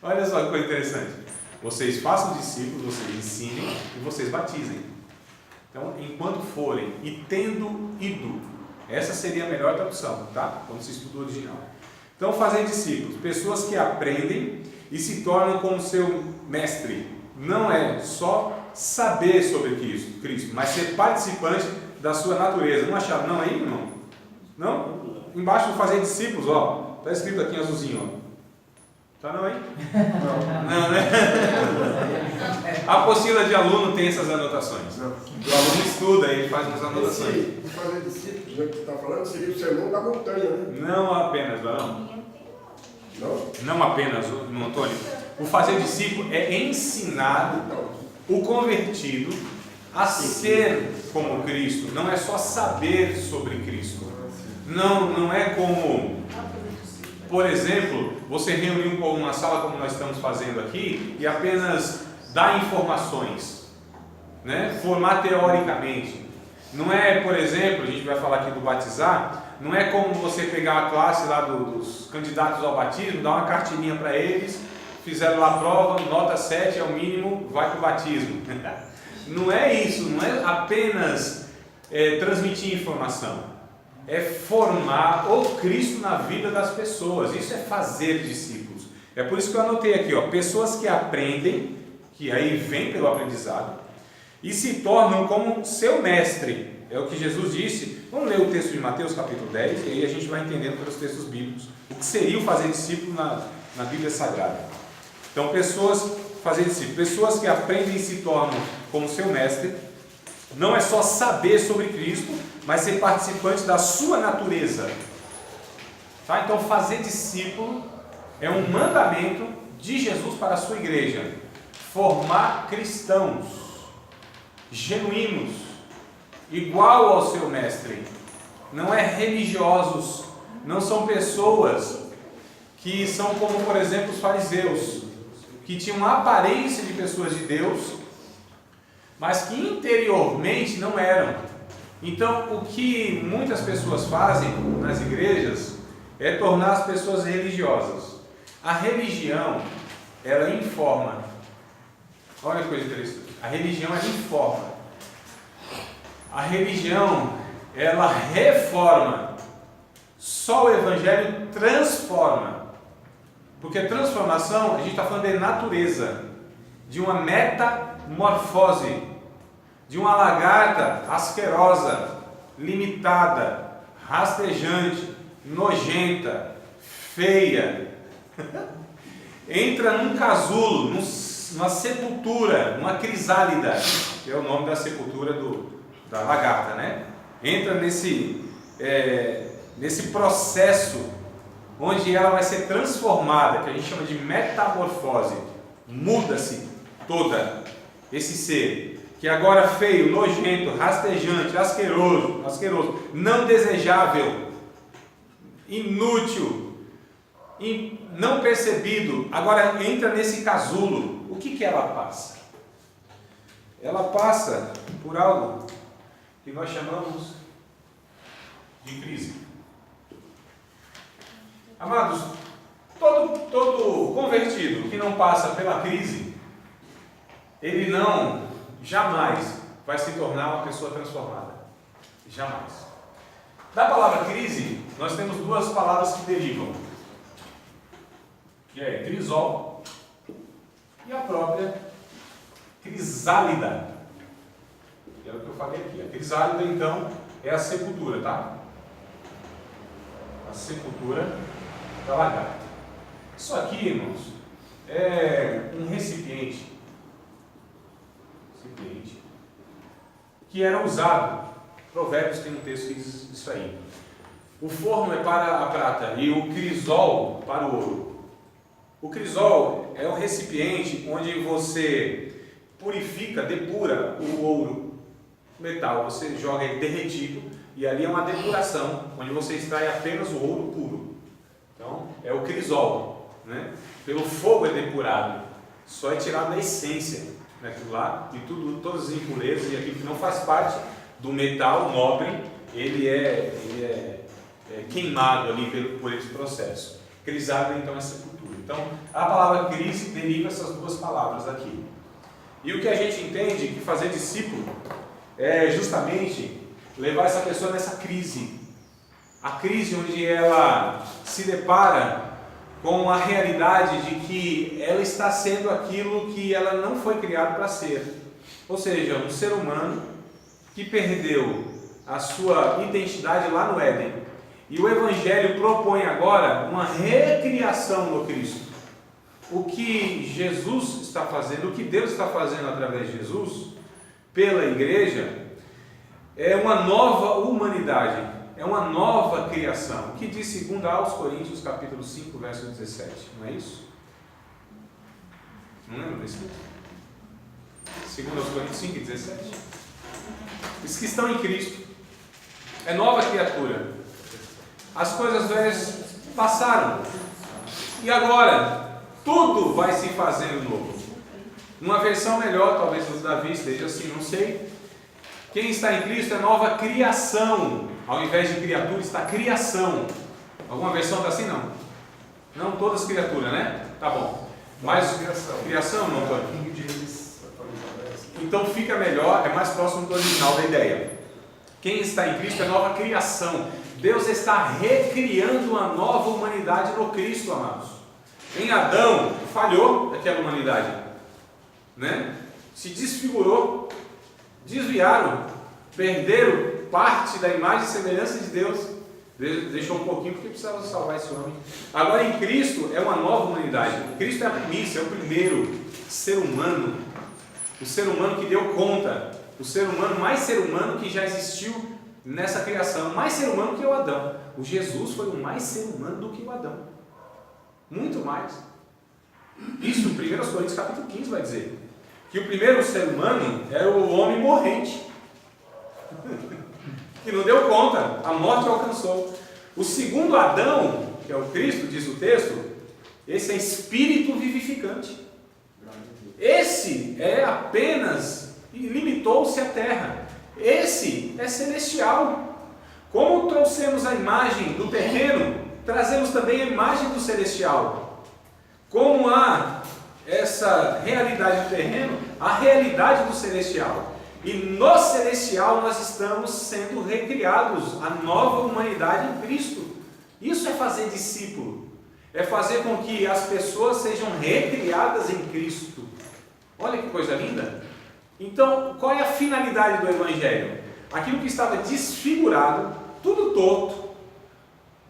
Olha só que coisa interessante. Vocês façam discípulos, vocês ensinem e vocês batizem. Então, enquanto forem e tendo ido. Essa seria a melhor tradução, tá? Quando se estuda o original. Então, fazer discípulos, pessoas que aprendem e se tornam como seu mestre. Não é só saber sobre Cristo, mas ser participante da sua natureza. Não acharam não aí, irmão? Não? Embaixo do fazer discípulos, ó. Está escrito aqui em azulzinho, ó. Tá não aí? Não, né? A apostila de aluno tem essas anotações. Não. O aluno estuda e faz as anotações. Esse fazer discípulos, né, que você está falando, seria o sermão da montanha, né? Não apenas, Varão. Não? Não apenas, irmão Antônio. O fazer discípulo é ensinar o convertido a ser como Cristo, não é só saber sobre Cristo. Não é como, por exemplo, você reunir uma sala como nós estamos fazendo aqui e apenas dar informações, né? Formar teoricamente. Não é, por exemplo, a gente vai falar aqui do batizar, não é como você pegar a classe lá dos candidatos ao batismo, dar uma cartilinha para eles, fizeram lá a prova, nota 7 é o mínimo, vai para o batismo. Não é isso, não é apenas transmitir informação. É formar o Cristo na vida das pessoas. Isso é fazer discípulos. É por isso que eu anotei aqui, pessoas que aprendem, que aí vem pelo aprendizado, e se tornam como seu mestre. É o que Jesus disse. Vamos ler o texto de Mateus capítulo 10, e aí a gente vai entendendo pelos textos bíblicos o que seria o fazer discípulo na Bíblia Sagrada. Então, pessoas que aprendem e se tornam como seu mestre, não é só saber sobre Cristo, mas ser participante da sua natureza. Tá? Então, fazer discípulo é um mandamento de Jesus para a sua igreja. Formar cristãos genuínos, igual ao seu mestre. Não é religiosos, não são pessoas que são como, por exemplo, os fariseus, que tinham a aparência de pessoas de Deus, mas que interiormente não eram. Então, o que muitas pessoas fazem nas igrejas é tornar as pessoas religiosas. A religião, ela informa. Olha que coisa interessante. A religião, ela informa. A religião, ela reforma. Só o Evangelho transforma. Porque transformação, a gente está falando de natureza, de uma metamorfose, de uma lagarta asquerosa, limitada, rastejante, nojenta, feia, entra num casulo, numa sepultura, numa crisálida, que é o nome da sepultura da lagarta, né? Entra nesse processo onde ela vai ser transformada, que a gente chama de metamorfose. Muda-se toda esse ser, que agora é feio, nojento, rastejante, asqueroso, não desejável, inútil, não percebido, agora entra nesse casulo. O que ela passa? Ela passa por algo que nós chamamos de crise. Amados, todo convertido que não passa pela crise, ele jamais vai se tornar uma pessoa transformada. Jamais. Da palavra crise, nós temos duas palavras que derivam, que é crisol e a própria crisálida. É o que eu falei aqui. A crisálida, então, é a sepultura, tá? A sepultura da lagarta. Isso aqui, irmãos, é um recipiente que era usado. Provérbios tem um texto que diz isso aí. O forno é para a prata e o crisol para o ouro. O crisol é um recipiente onde você purifica, depura o ouro, o metal. Você joga ele derretido e ali é uma depuração, onde você extrai apenas o ouro puro. Então, é o crisol, né? Pelo fogo é depurado, só é tirado a essência daquilo lá, e todas as impurezas e aquilo que não faz parte do metal nobre, ele é queimado ali por esse processo. Crisálida, então, é sepultura. Então, a palavra crise deriva essas duas palavras aqui. E o que a gente entende que fazer discípulo é justamente levar essa pessoa nessa crise. A crise onde ela se depara com a realidade de que ela está sendo aquilo que ela não foi criada para ser. Ou seja, um ser humano que perdeu a sua identidade lá no Éden. E o Evangelho propõe agora uma recriação no Cristo. O que Jesus está fazendo, o que Deus está fazendo através de Jesus, pela igreja, é uma nova humanidade, é uma nova criação. O que diz 2 aos Coríntios, capítulo 5, verso 17, não é isso? Não lembra desse texto? 2 aos Coríntios 5, 17? Os que estão em Cristo. É nova criatura. As coisas velhas passaram. E agora, tudo vai se fazendo novo. Numa versão melhor, talvez o Davi esteja assim, não sei. Quem está em Cristo é nova criação. Ao invés de criatura, está criação. Alguma versão está assim? Não. Não todas criaturas, né? Tá bom. Mas criação, não, Antônio? Então fica melhor, é mais próximo do original da ideia. Quem está em Cristo é nova criação. Deus está recriando uma nova humanidade no Cristo, amados. Em Adão, falhou aquela humanidade, né? Se desfigurou, desviaram, perderam parte da imagem e semelhança de Deus. Deixou um pouquinho porque precisava salvar esse homem. Agora em Cristo é uma nova humanidade. Cristo é a primícia, é o primeiro ser humano. O ser humano que deu conta. O ser humano, mais ser humano que já existiu nessa criação. Mais ser humano que o Adão. O Jesus foi o mais ser humano do que o Adão. Muito mais. Isso, 1 Coríntios capítulo 15 vai dizer. Que o primeiro ser humano era o homem morrente. Que não deu conta, a morte alcançou. O segundo Adão, que é o Cristo, diz o texto, esse é espírito vivificante. Esse é apenas, e limitou-se à terra. Esse é celestial. Como trouxemos a imagem do terreno, trazemos também a imagem do celestial. Como há essa realidade do terreno, a realidade do celestial. E no celestial nós estamos sendo recriados, a nova humanidade em Cristo. Isso é fazer discípulo. É fazer com que as pessoas sejam recriadas em Cristo. Olha que coisa linda. Então, qual é a finalidade do Evangelho? Aquilo que estava desfigurado, tudo torto,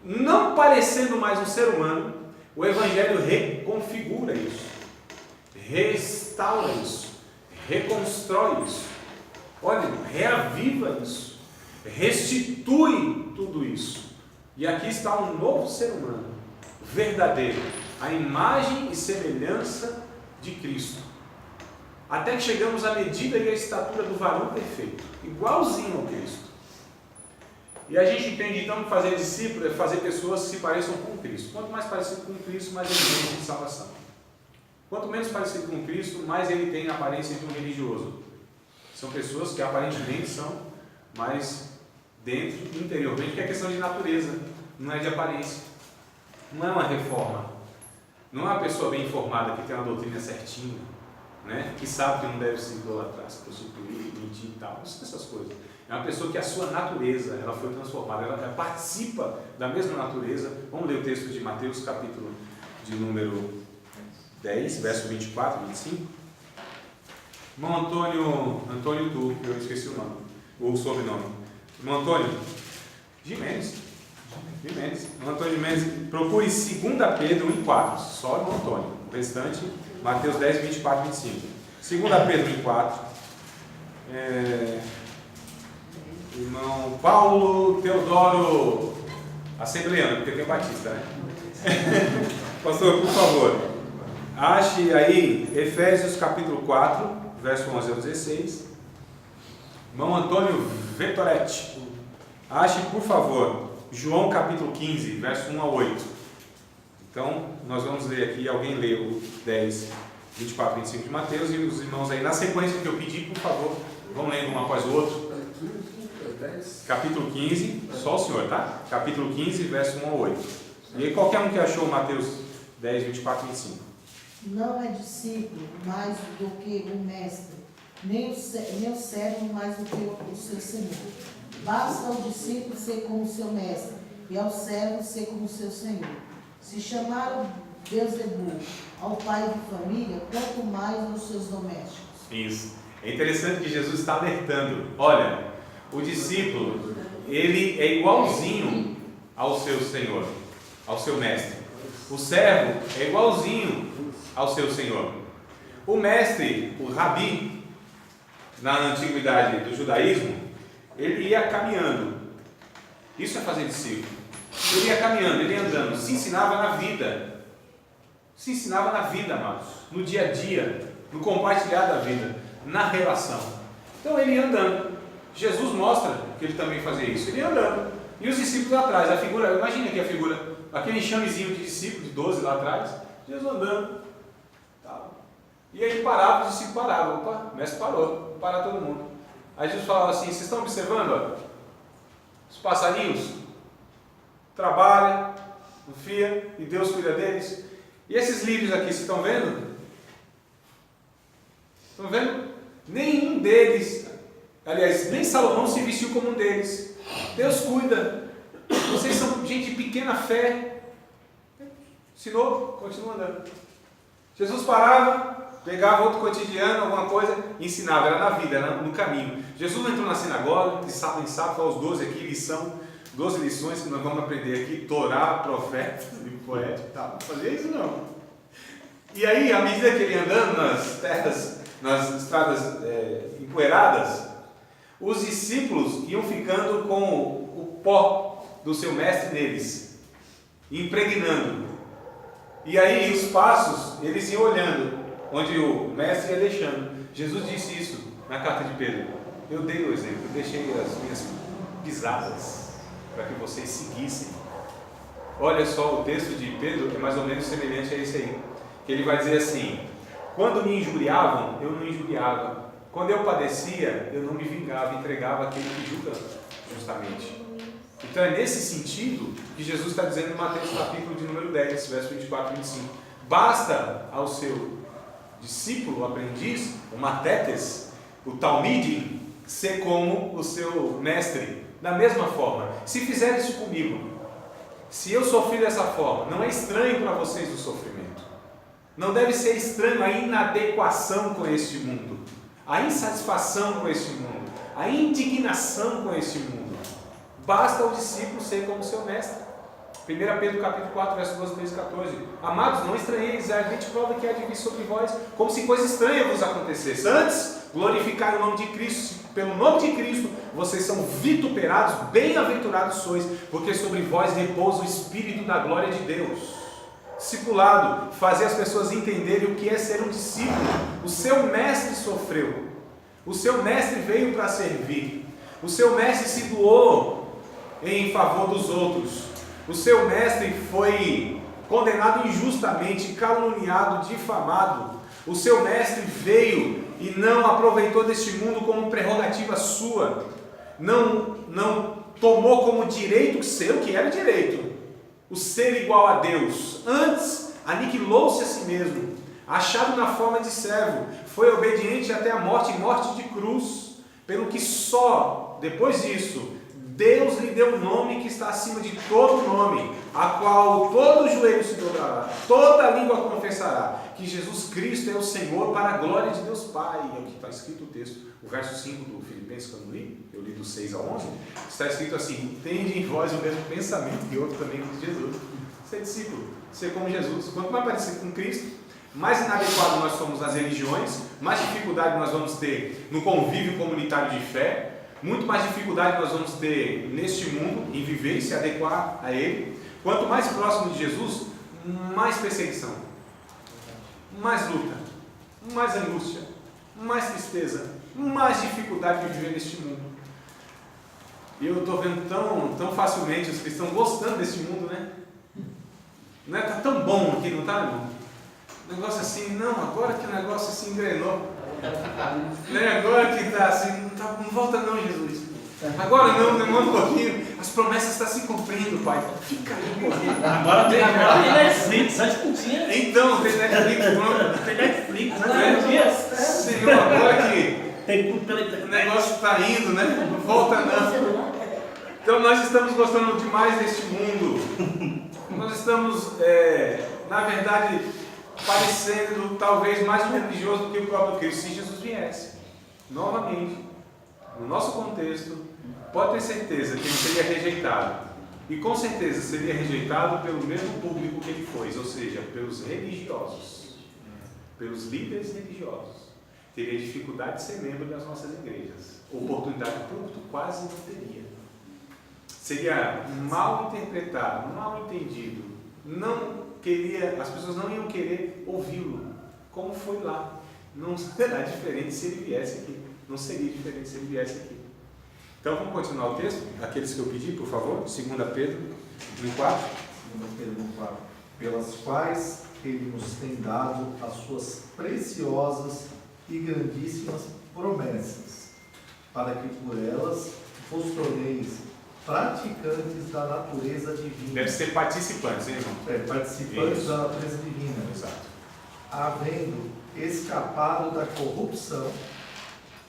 não parecendo mais um ser humano, o Evangelho reconfigura isso, restaura isso, reconstrói isso. Olha, reaviva isso, restitui tudo isso. E aqui está um novo ser humano, verdadeiro, a imagem e semelhança de Cristo. Até que chegamos à medida e à estatura do varão perfeito, igualzinho ao Cristo. E a gente entende então que fazer discípulo é fazer pessoas que se pareçam com Cristo. Quanto mais parecido com Cristo, mais ele tem de salvação. Quanto menos parecido com Cristo, mais ele tem a aparência de um religioso. São pessoas que aparentemente são mais dentro, interiormente, que é questão de natureza, não é de aparência. Não é uma reforma. Não é uma pessoa bem informada que tem uma doutrina certinha, né? Que sabe que não deve se idolatrar, se prostituir, mentir e tal. Não são essas coisas. É uma pessoa que a sua natureza ela foi transformada, ela participa da mesma natureza. Vamos ler o texto de Mateus, capítulo de número 10, verso 24 e 25. Irmão Antônio Tu, eu esqueci o nome, o sobrenome. Irmão Antônio Gimenez. Irmão Antônio Gimenez, procure 2 Pedro 1,4. Só irmão Antônio. O restante, Mateus 10, 24 e 25. 2 Pedro 1,4. Irmão Paulo Teodoro Assembleano, porque tem o Batista, né? Pastor, por favor, ache aí Efésios capítulo 4, verso 11 ao 16. Irmão Antônio Vettoretti, ache, por favor, João capítulo 15, verso 1 a 8. Então, nós vamos ler aqui, alguém lê o 10, 24 e 25 de Mateus, e os irmãos aí, na sequência que eu pedi, por favor, vão lendo um após o outro. Capítulo 15, só o senhor, tá? Capítulo 15, verso 1 a 8. E aí, qualquer um que achou Mateus 10, 24 e 25. Não é discípulo mais do que o mestre, nem o servo mais do que o seu senhor. Basta ao discípulo ser como seu mestre, e ao servo ser como seu senhor. Se chamaram Beelzebul ao pai de família, quanto mais aos seus domésticos. Isso. É interessante que Jesus está alertando. Olha, o discípulo, ele é igualzinho ao seu senhor, ao seu mestre. O servo é igualzinho ao seu senhor. O mestre, o rabi, na antiguidade do judaísmo, ele ia caminhando. Isso é fazer discípulo. Ele ia caminhando, ele ia andando, se ensinava na vida. Se ensinava na vida, amados, no dia a dia, no compartilhar da vida, na relação. Então ele ia andando. Jesus mostra que ele também fazia isso. Ele ia andando. E os discípulos atrás, a figura, imagine aqui a figura, aquele enxamezinho de discípulos, de 12 lá atrás, Jesus andando. Tá. E aí parava, os discípulos paravam. Opa, o mestre parou, vou parar todo mundo. Aí Jesus falava assim, vocês estão observando, ó, os passarinhos? Trabalham, confia, e Deus cuida deles. E esses lírios aqui, vocês estão vendo? Estão vendo? Nenhum deles, aliás, nem Salomão se vestiu como um deles. Deus cuida. Vocês são gente de pequena fé. Ensinou, continua andando. Jesus parava, pegava outro cotidiano, alguma coisa, e ensinava. Era na vida, era no caminho. Jesus não entrou na sinagoga, de sábado em sábado, falou os 12 aqui, lição, 12 lições que nós vamos aprender aqui, Torá, profeta, livro poético e tal. Não fazia isso não. E aí, à medida que ele ia andando nas terras, nas estradas empoeiradas, os discípulos iam ficando com o pó do seu mestre neles, impregnando. E aí os passos, eles iam olhando, onde o mestre ia deixando. Jesus disse isso na carta de Pedro. Eu dei o exemplo, eu deixei as minhas pisadas para que vocês seguissem. Olha só, o texto de Pedro é mais ou menos semelhante a esse aí. Que ele vai dizer assim, quando me injuriavam, eu não injuriava. Quando eu padecia, eu não me vingava, entregava aquele que julga justamente. Então é nesse sentido que Jesus está dizendo em Mateus capítulo de número 10, verso 24 e 25. Basta ao seu discípulo, o aprendiz, o matetes, o talmidim, ser como o seu mestre. Da mesma forma, se fizer isso comigo, se eu sofri dessa forma, não é estranho para vocês o sofrimento. Não deve ser estranho a inadequação com este mundo, a insatisfação com este mundo, a indignação com este mundo. Basta o discípulo ser como seu mestre. 1 Pedro capítulo 4, verso 12, 13 e 14. Amados, não estranheis a ardente prova que há de vir sobre vós, como se coisa estranha vos acontecesse. Antes, glorificai o nome de Cristo. Pelo nome de Cristo, vocês são vituperados, bem-aventurados sois, porque sobre vós repousa o Espírito da glória de Deus. Discipulado, fazer as pessoas entenderem o que é ser um discípulo. O seu mestre sofreu. O seu mestre veio para servir. O seu mestre se doou em favor dos outros. O seu mestre foi condenado injustamente, caluniado, difamado. O seu mestre veio e não aproveitou deste mundo como prerrogativa sua. Não tomou como direito seu, que era direito, o ser igual a Deus. Antes, aniquilou-se a si mesmo, achado na forma de servo, foi obediente até a morte, e morte de cruz, pelo que só depois disso Deus lhe deu um nome que está acima de todo nome, a qual todo joelho se dobrará, toda língua confessará que Jesus Cristo é o Senhor, para a glória de Deus Pai. É o que está escrito o texto, o verso 5 do Filipenses que eu li do 6 ao 11, está escrito assim: tende em vós o mesmo pensamento que outro também de Jesus. Ser discípulo, ser como Jesus. Quanto mais parecido com Cristo, mais inadequado nós somos nas religiões, mais dificuldade nós vamos ter no convívio comunitário de fé, muito mais dificuldade nós vamos ter neste mundo em viver e se adequar a ele. Quanto mais próximo de Jesus, mais perseguição, mais luta, mais angústia, mais tristeza, mais dificuldade de viver neste mundo. E eu estou vendo tão facilmente os cristãos gostando deste mundo, né? Não é? Está tão bom aqui, não está, irmão? Negócio assim, não, agora que o negócio se engrenou. Né? Agora que está assim, não volta não, Jesus. Agora não, demora um pouquinho. As promessas estão se cumprindo, Pai. Fica aí um pouquinho. Agora tem Netflix, antes não tinha. Então, tem Netflix, pronto. Tem Netflix, Né? antes não tinha. Senhor, agora que Tem tudo pela o internet. negócio está indo, né? Não volta não. Então nós estamos gostando demais deste mundo. Nós estamos, na verdade, parecendo talvez mais religioso do que o próprio Cristo. Se Jesus viesse novamente, no nosso contexto, pode ter certeza que ele seria rejeitado. E com certeza seria rejeitado pelo mesmo público que ele foi, ou seja, pelos religiosos, pelos líderes religiosos. Teria dificuldade de ser membro das nossas igrejas. Oportunidade de púlpito quase não teria. Seria mal interpretado, mal entendido. As pessoas não iam querer ouvi-lo, como foi lá. Não será diferente se ele viesse aqui. Não seria diferente se ele viesse aqui. Então vamos continuar o texto, aqueles que eu pedi, por favor, 2 Pedro 1,4. 2 Pedro 1,4. Pelas quais ele nos tem dado as suas preciosas e grandíssimas promessas, para que por elas vos torneis praticantes da natureza divina. Deve ser participantes, hein, irmão? Participantes Isso. da natureza divina. Exato. Havendo escapado da corrupção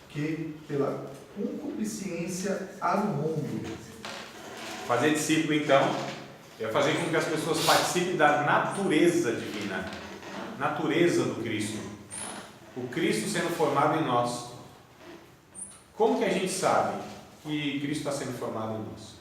que pela concupiscência há no mundo. Fazer discípulo, então, é fazer com que as pessoas participem da natureza divina, natureza do Cristo. O Cristo sendo formado em nós. Como que a gente sabe que Cristo está sendo formado em nós?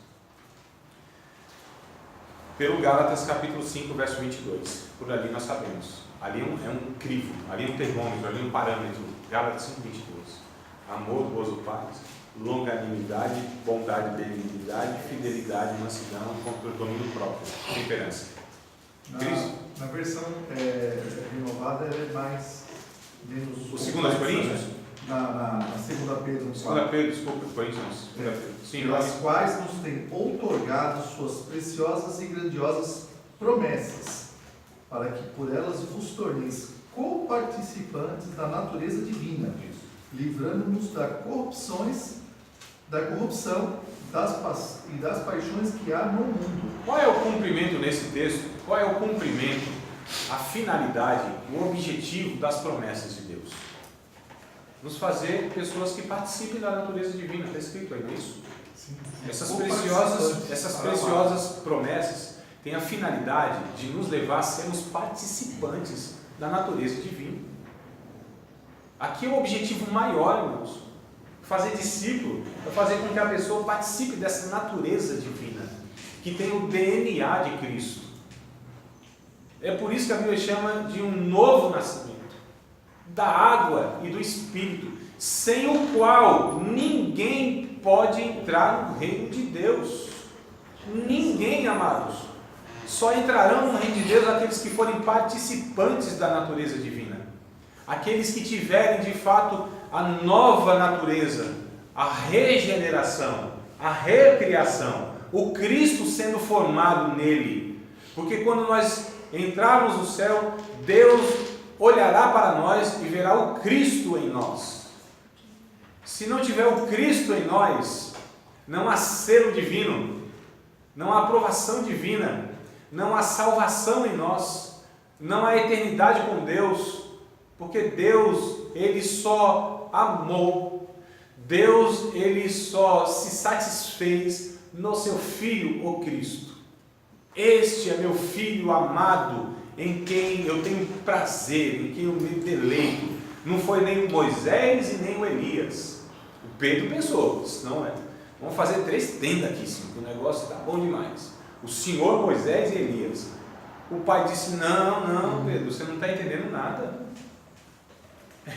Pelo Gálatas capítulo 5, verso 22. Por ali nós sabemos. Ali é um crivo, ali é um termômetro, ali é um parâmetro. Gálatas 5, 22. Amor, gozo, paz, longanimidade, bondade, benignidade, fidelidade, mansidão, contra o domínio próprio, temperança. Na versão renovada é mais menos. O 2 Coríntios? Na 2 Pedro 4. 2 Pedro, desculpa, Coríntios. Sim, pelas quais nos tem outorgado suas preciosas e grandiosas promessas, para que por elas vos torneis coparticipantes da natureza divina, livrando-nos da corrupção e das paixões que há no mundo. Qual é o cumprimento nesse texto? Qual é o cumprimento, a finalidade, o objetivo das promessas de Deus? Nos fazer pessoas que participem da natureza divina. Está escrito aí, não é isso? Sim. Essas preciosas promessas têm a finalidade de nos levar a sermos participantes da natureza divina. Aqui é o objetivo maior, irmãos. Fazer discípulo é fazer com que a pessoa participe dessa natureza divina, que tem o DNA de Cristo. É por isso que a Bíblia chama de um novo nascimento, da água e do Espírito, sem o qual ninguém pode entrar no reino de Deus. Ninguém, amados. Só entrarão no reino de Deus aqueles que forem participantes da natureza divina. Aqueles que tiverem de fato a nova natureza, a regeneração, a recriação, o Cristo sendo formado nele. Porque quando nós entrarmos no céu, Deus olhará para nós e verá o Cristo em nós. Se não tiver o Cristo em nós, não há selo divino, não há aprovação divina, não há salvação em nós, não há eternidade com Deus, porque Deus, Ele só amou, Deus, Ele só se satisfez no seu Filho, o Cristo. Este é meu Filho amado, em quem eu tenho prazer, em quem eu me deleito. Não foi nem o Moisés e nem o Elias. O Pedro pensou, não é? Vamos fazer 3 tendas aqui, sim, o negócio está bom demais. O Senhor, Moisés e Elias. O pai disse, não, Pedro, você não está entendendo nada.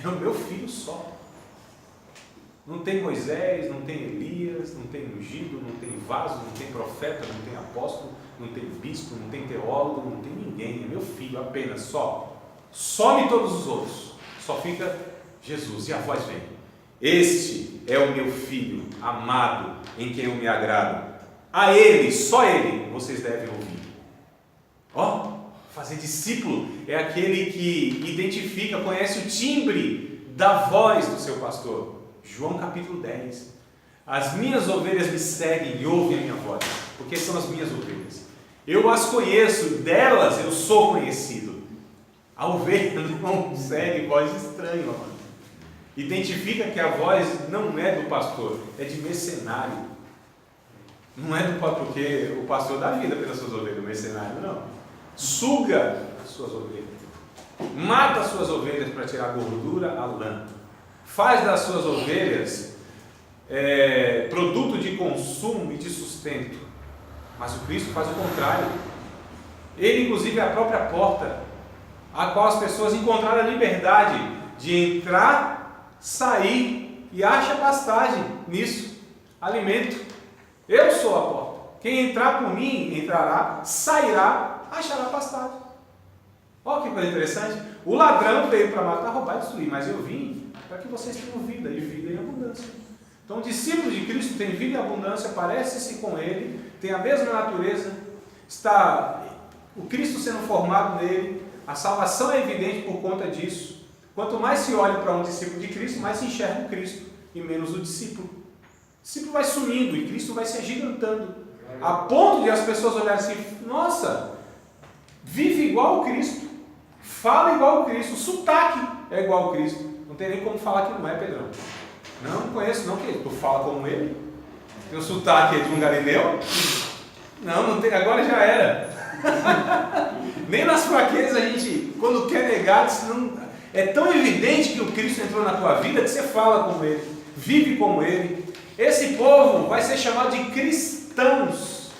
É o meu filho só. Não tem Moisés, não tem Elias, não tem ungido, não tem vaso, não tem profeta, não tem apóstolo, não tem bispo, não tem teólogo, não tem ninguém. É meu filho apenas, só. Some todos os outros. Só fica Jesus e a voz vem. Este é o meu filho amado, em quem eu me agrado. A ele, só ele, vocês devem ouvir. Fazer discípulo é aquele que identifica, conhece o timbre da voz do seu pastor. João capítulo 10. As minhas ovelhas me seguem e ouvem a minha voz, porque são as minhas ovelhas. Eu as conheço, delas eu sou conhecido. A ovelha não segue voz estranha, mano. Identifica que a voz não é do pastor, é de mercenário. Não é do pastor, porque o pastor dá vida pelas suas ovelhas, o mercenário não. Suga as suas ovelhas, mata as suas ovelhas para tirar a gordura, a lã. Faz das suas ovelhas produto de consumo e de sustento. Mas o Cristo faz o contrário. Ele, inclusive, é a própria porta, a qual as pessoas encontraram a liberdade de entrar, sair e acha pastagem nisso, alimento. Eu sou a porta. Quem entrar por mim, entrará, sairá, achará pastagem. Olha que coisa interessante. O ladrão veio para matar, roubar e destruir, mas eu vim para que vocês tenham vida, e vida em abundância. Então, o discípulo de Cristo tem vida e abundância, parece-se com Ele, tem a mesma natureza, está o Cristo sendo formado nele, a salvação é evidente por conta disso. Quanto mais se olha para um discípulo de Cristo, mais se enxerga o Cristo e menos o discípulo. O discípulo vai sumindo e Cristo vai se agigantando, a ponto de as pessoas olharem assim: nossa, vive igual ao Cristo, fala igual ao Cristo, o sotaque é igual ao Cristo. Não tem nem como falar que não é, Pedrão. Não conheço, não, que tu fala como ele. Teu sotaque é de um galileu? Não tem, agora já era. Nem nas fraquezas a gente, quando quer negar, não, é tão evidente que o Cristo entrou na tua vida que você fala como ele, vive como ele. Esse povo vai ser chamado de cristãos,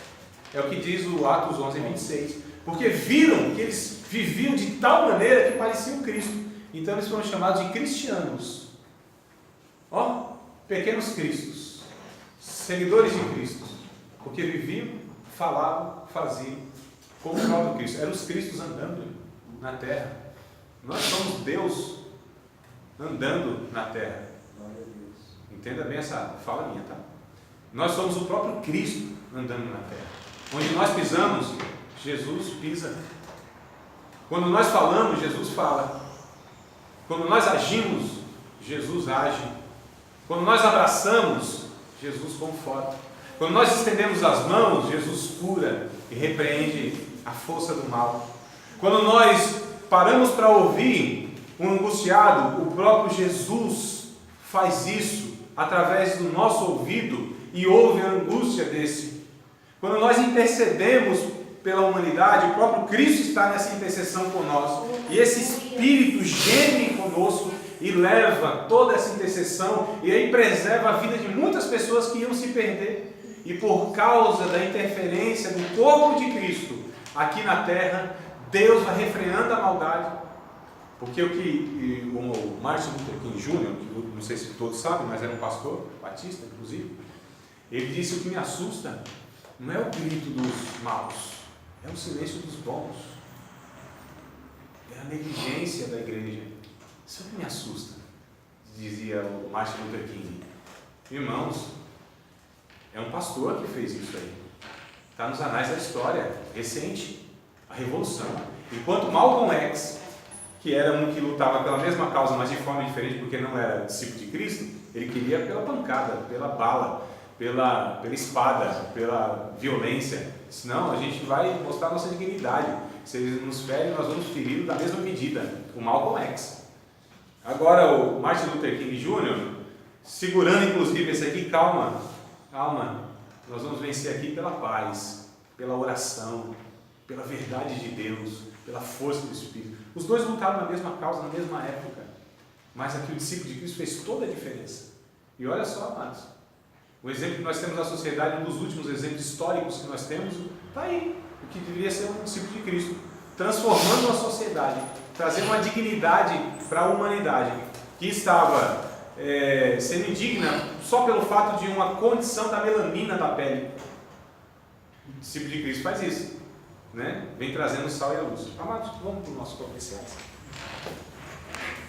é o que diz o Atos 11:26, porque viram que eles viviam de tal maneira que pareciam Cristo, então eles foram chamados de cristianos. Ó, pequenos cristos, seguidores de Cristo, porque viviam, falavam, faziam como o próprio Cristo. Eram os cristos andando na terra. Nós somos Deus andando na terra. Entenda bem essa fala minha, tá? Nós somos o próprio Cristo andando na terra. Onde nós pisamos, Jesus pisa. Quando nós falamos, Jesus fala. Quando nós agimos, Jesus age. Quando nós abraçamos, Jesus conforta. Quando nós estendemos as mãos, Jesus cura e repreende a força do mal. Quando nós paramos para ouvir um angustiado, o próprio Jesus faz isso através do nosso ouvido e ouve a angústia desse. Quando nós intercedemos pela humanidade, o próprio Cristo está nessa intercessão conosco. E esse Espírito geme conosco e leva toda essa intercessão e aí preserva a vida de muitas pessoas que iam se perder. E por causa da interferência do corpo de Cristo aqui na terra, Deus vai refreando a maldade. Porque o que o Martin Luther King Jr., que não sei se todos sabem, mas era um pastor batista, inclusive, ele disse: o que me assusta não é o grito dos maus, é o silêncio dos bons, é a negligência da igreja. Isso é o que me assusta, dizia o Martin Luther King. Irmãos, é um pastor que fez isso aí. Está nos anais da história recente, a Revolução. Enquanto Malcolm X, que era um que lutava pela mesma causa, mas de forma diferente, porque não era discípulo de Cristo, ele queria pela pancada, pela bala, pela espada, pela violência. Senão a gente vai mostrar nossa dignidade. Se eles nos ferem, nós vamos ferir da mesma medida. O Malcolm X. Agora o Martin Luther King Jr., segurando inclusive esse aqui: calma, nós vamos vencer aqui pela paz, pela oração, pela verdade de Deus, pela força do Espírito. Os dois lutaram na mesma causa, na mesma época, mas aqui o discípulo de Cristo fez toda a diferença. E olha só, amados, o exemplo que nós temos na sociedade, um dos últimos exemplos históricos que nós temos, está aí, o que deveria ser um discípulo de Cristo, transformando a sociedade, trazendo uma dignidade para a humanidade, que estava sendo indigna só pelo fato de uma condição da melanina da pele. O discípulo de Cristo faz isso, né? Vem trazendo o sal e a luz. Amados, vamos para o nosso comercial.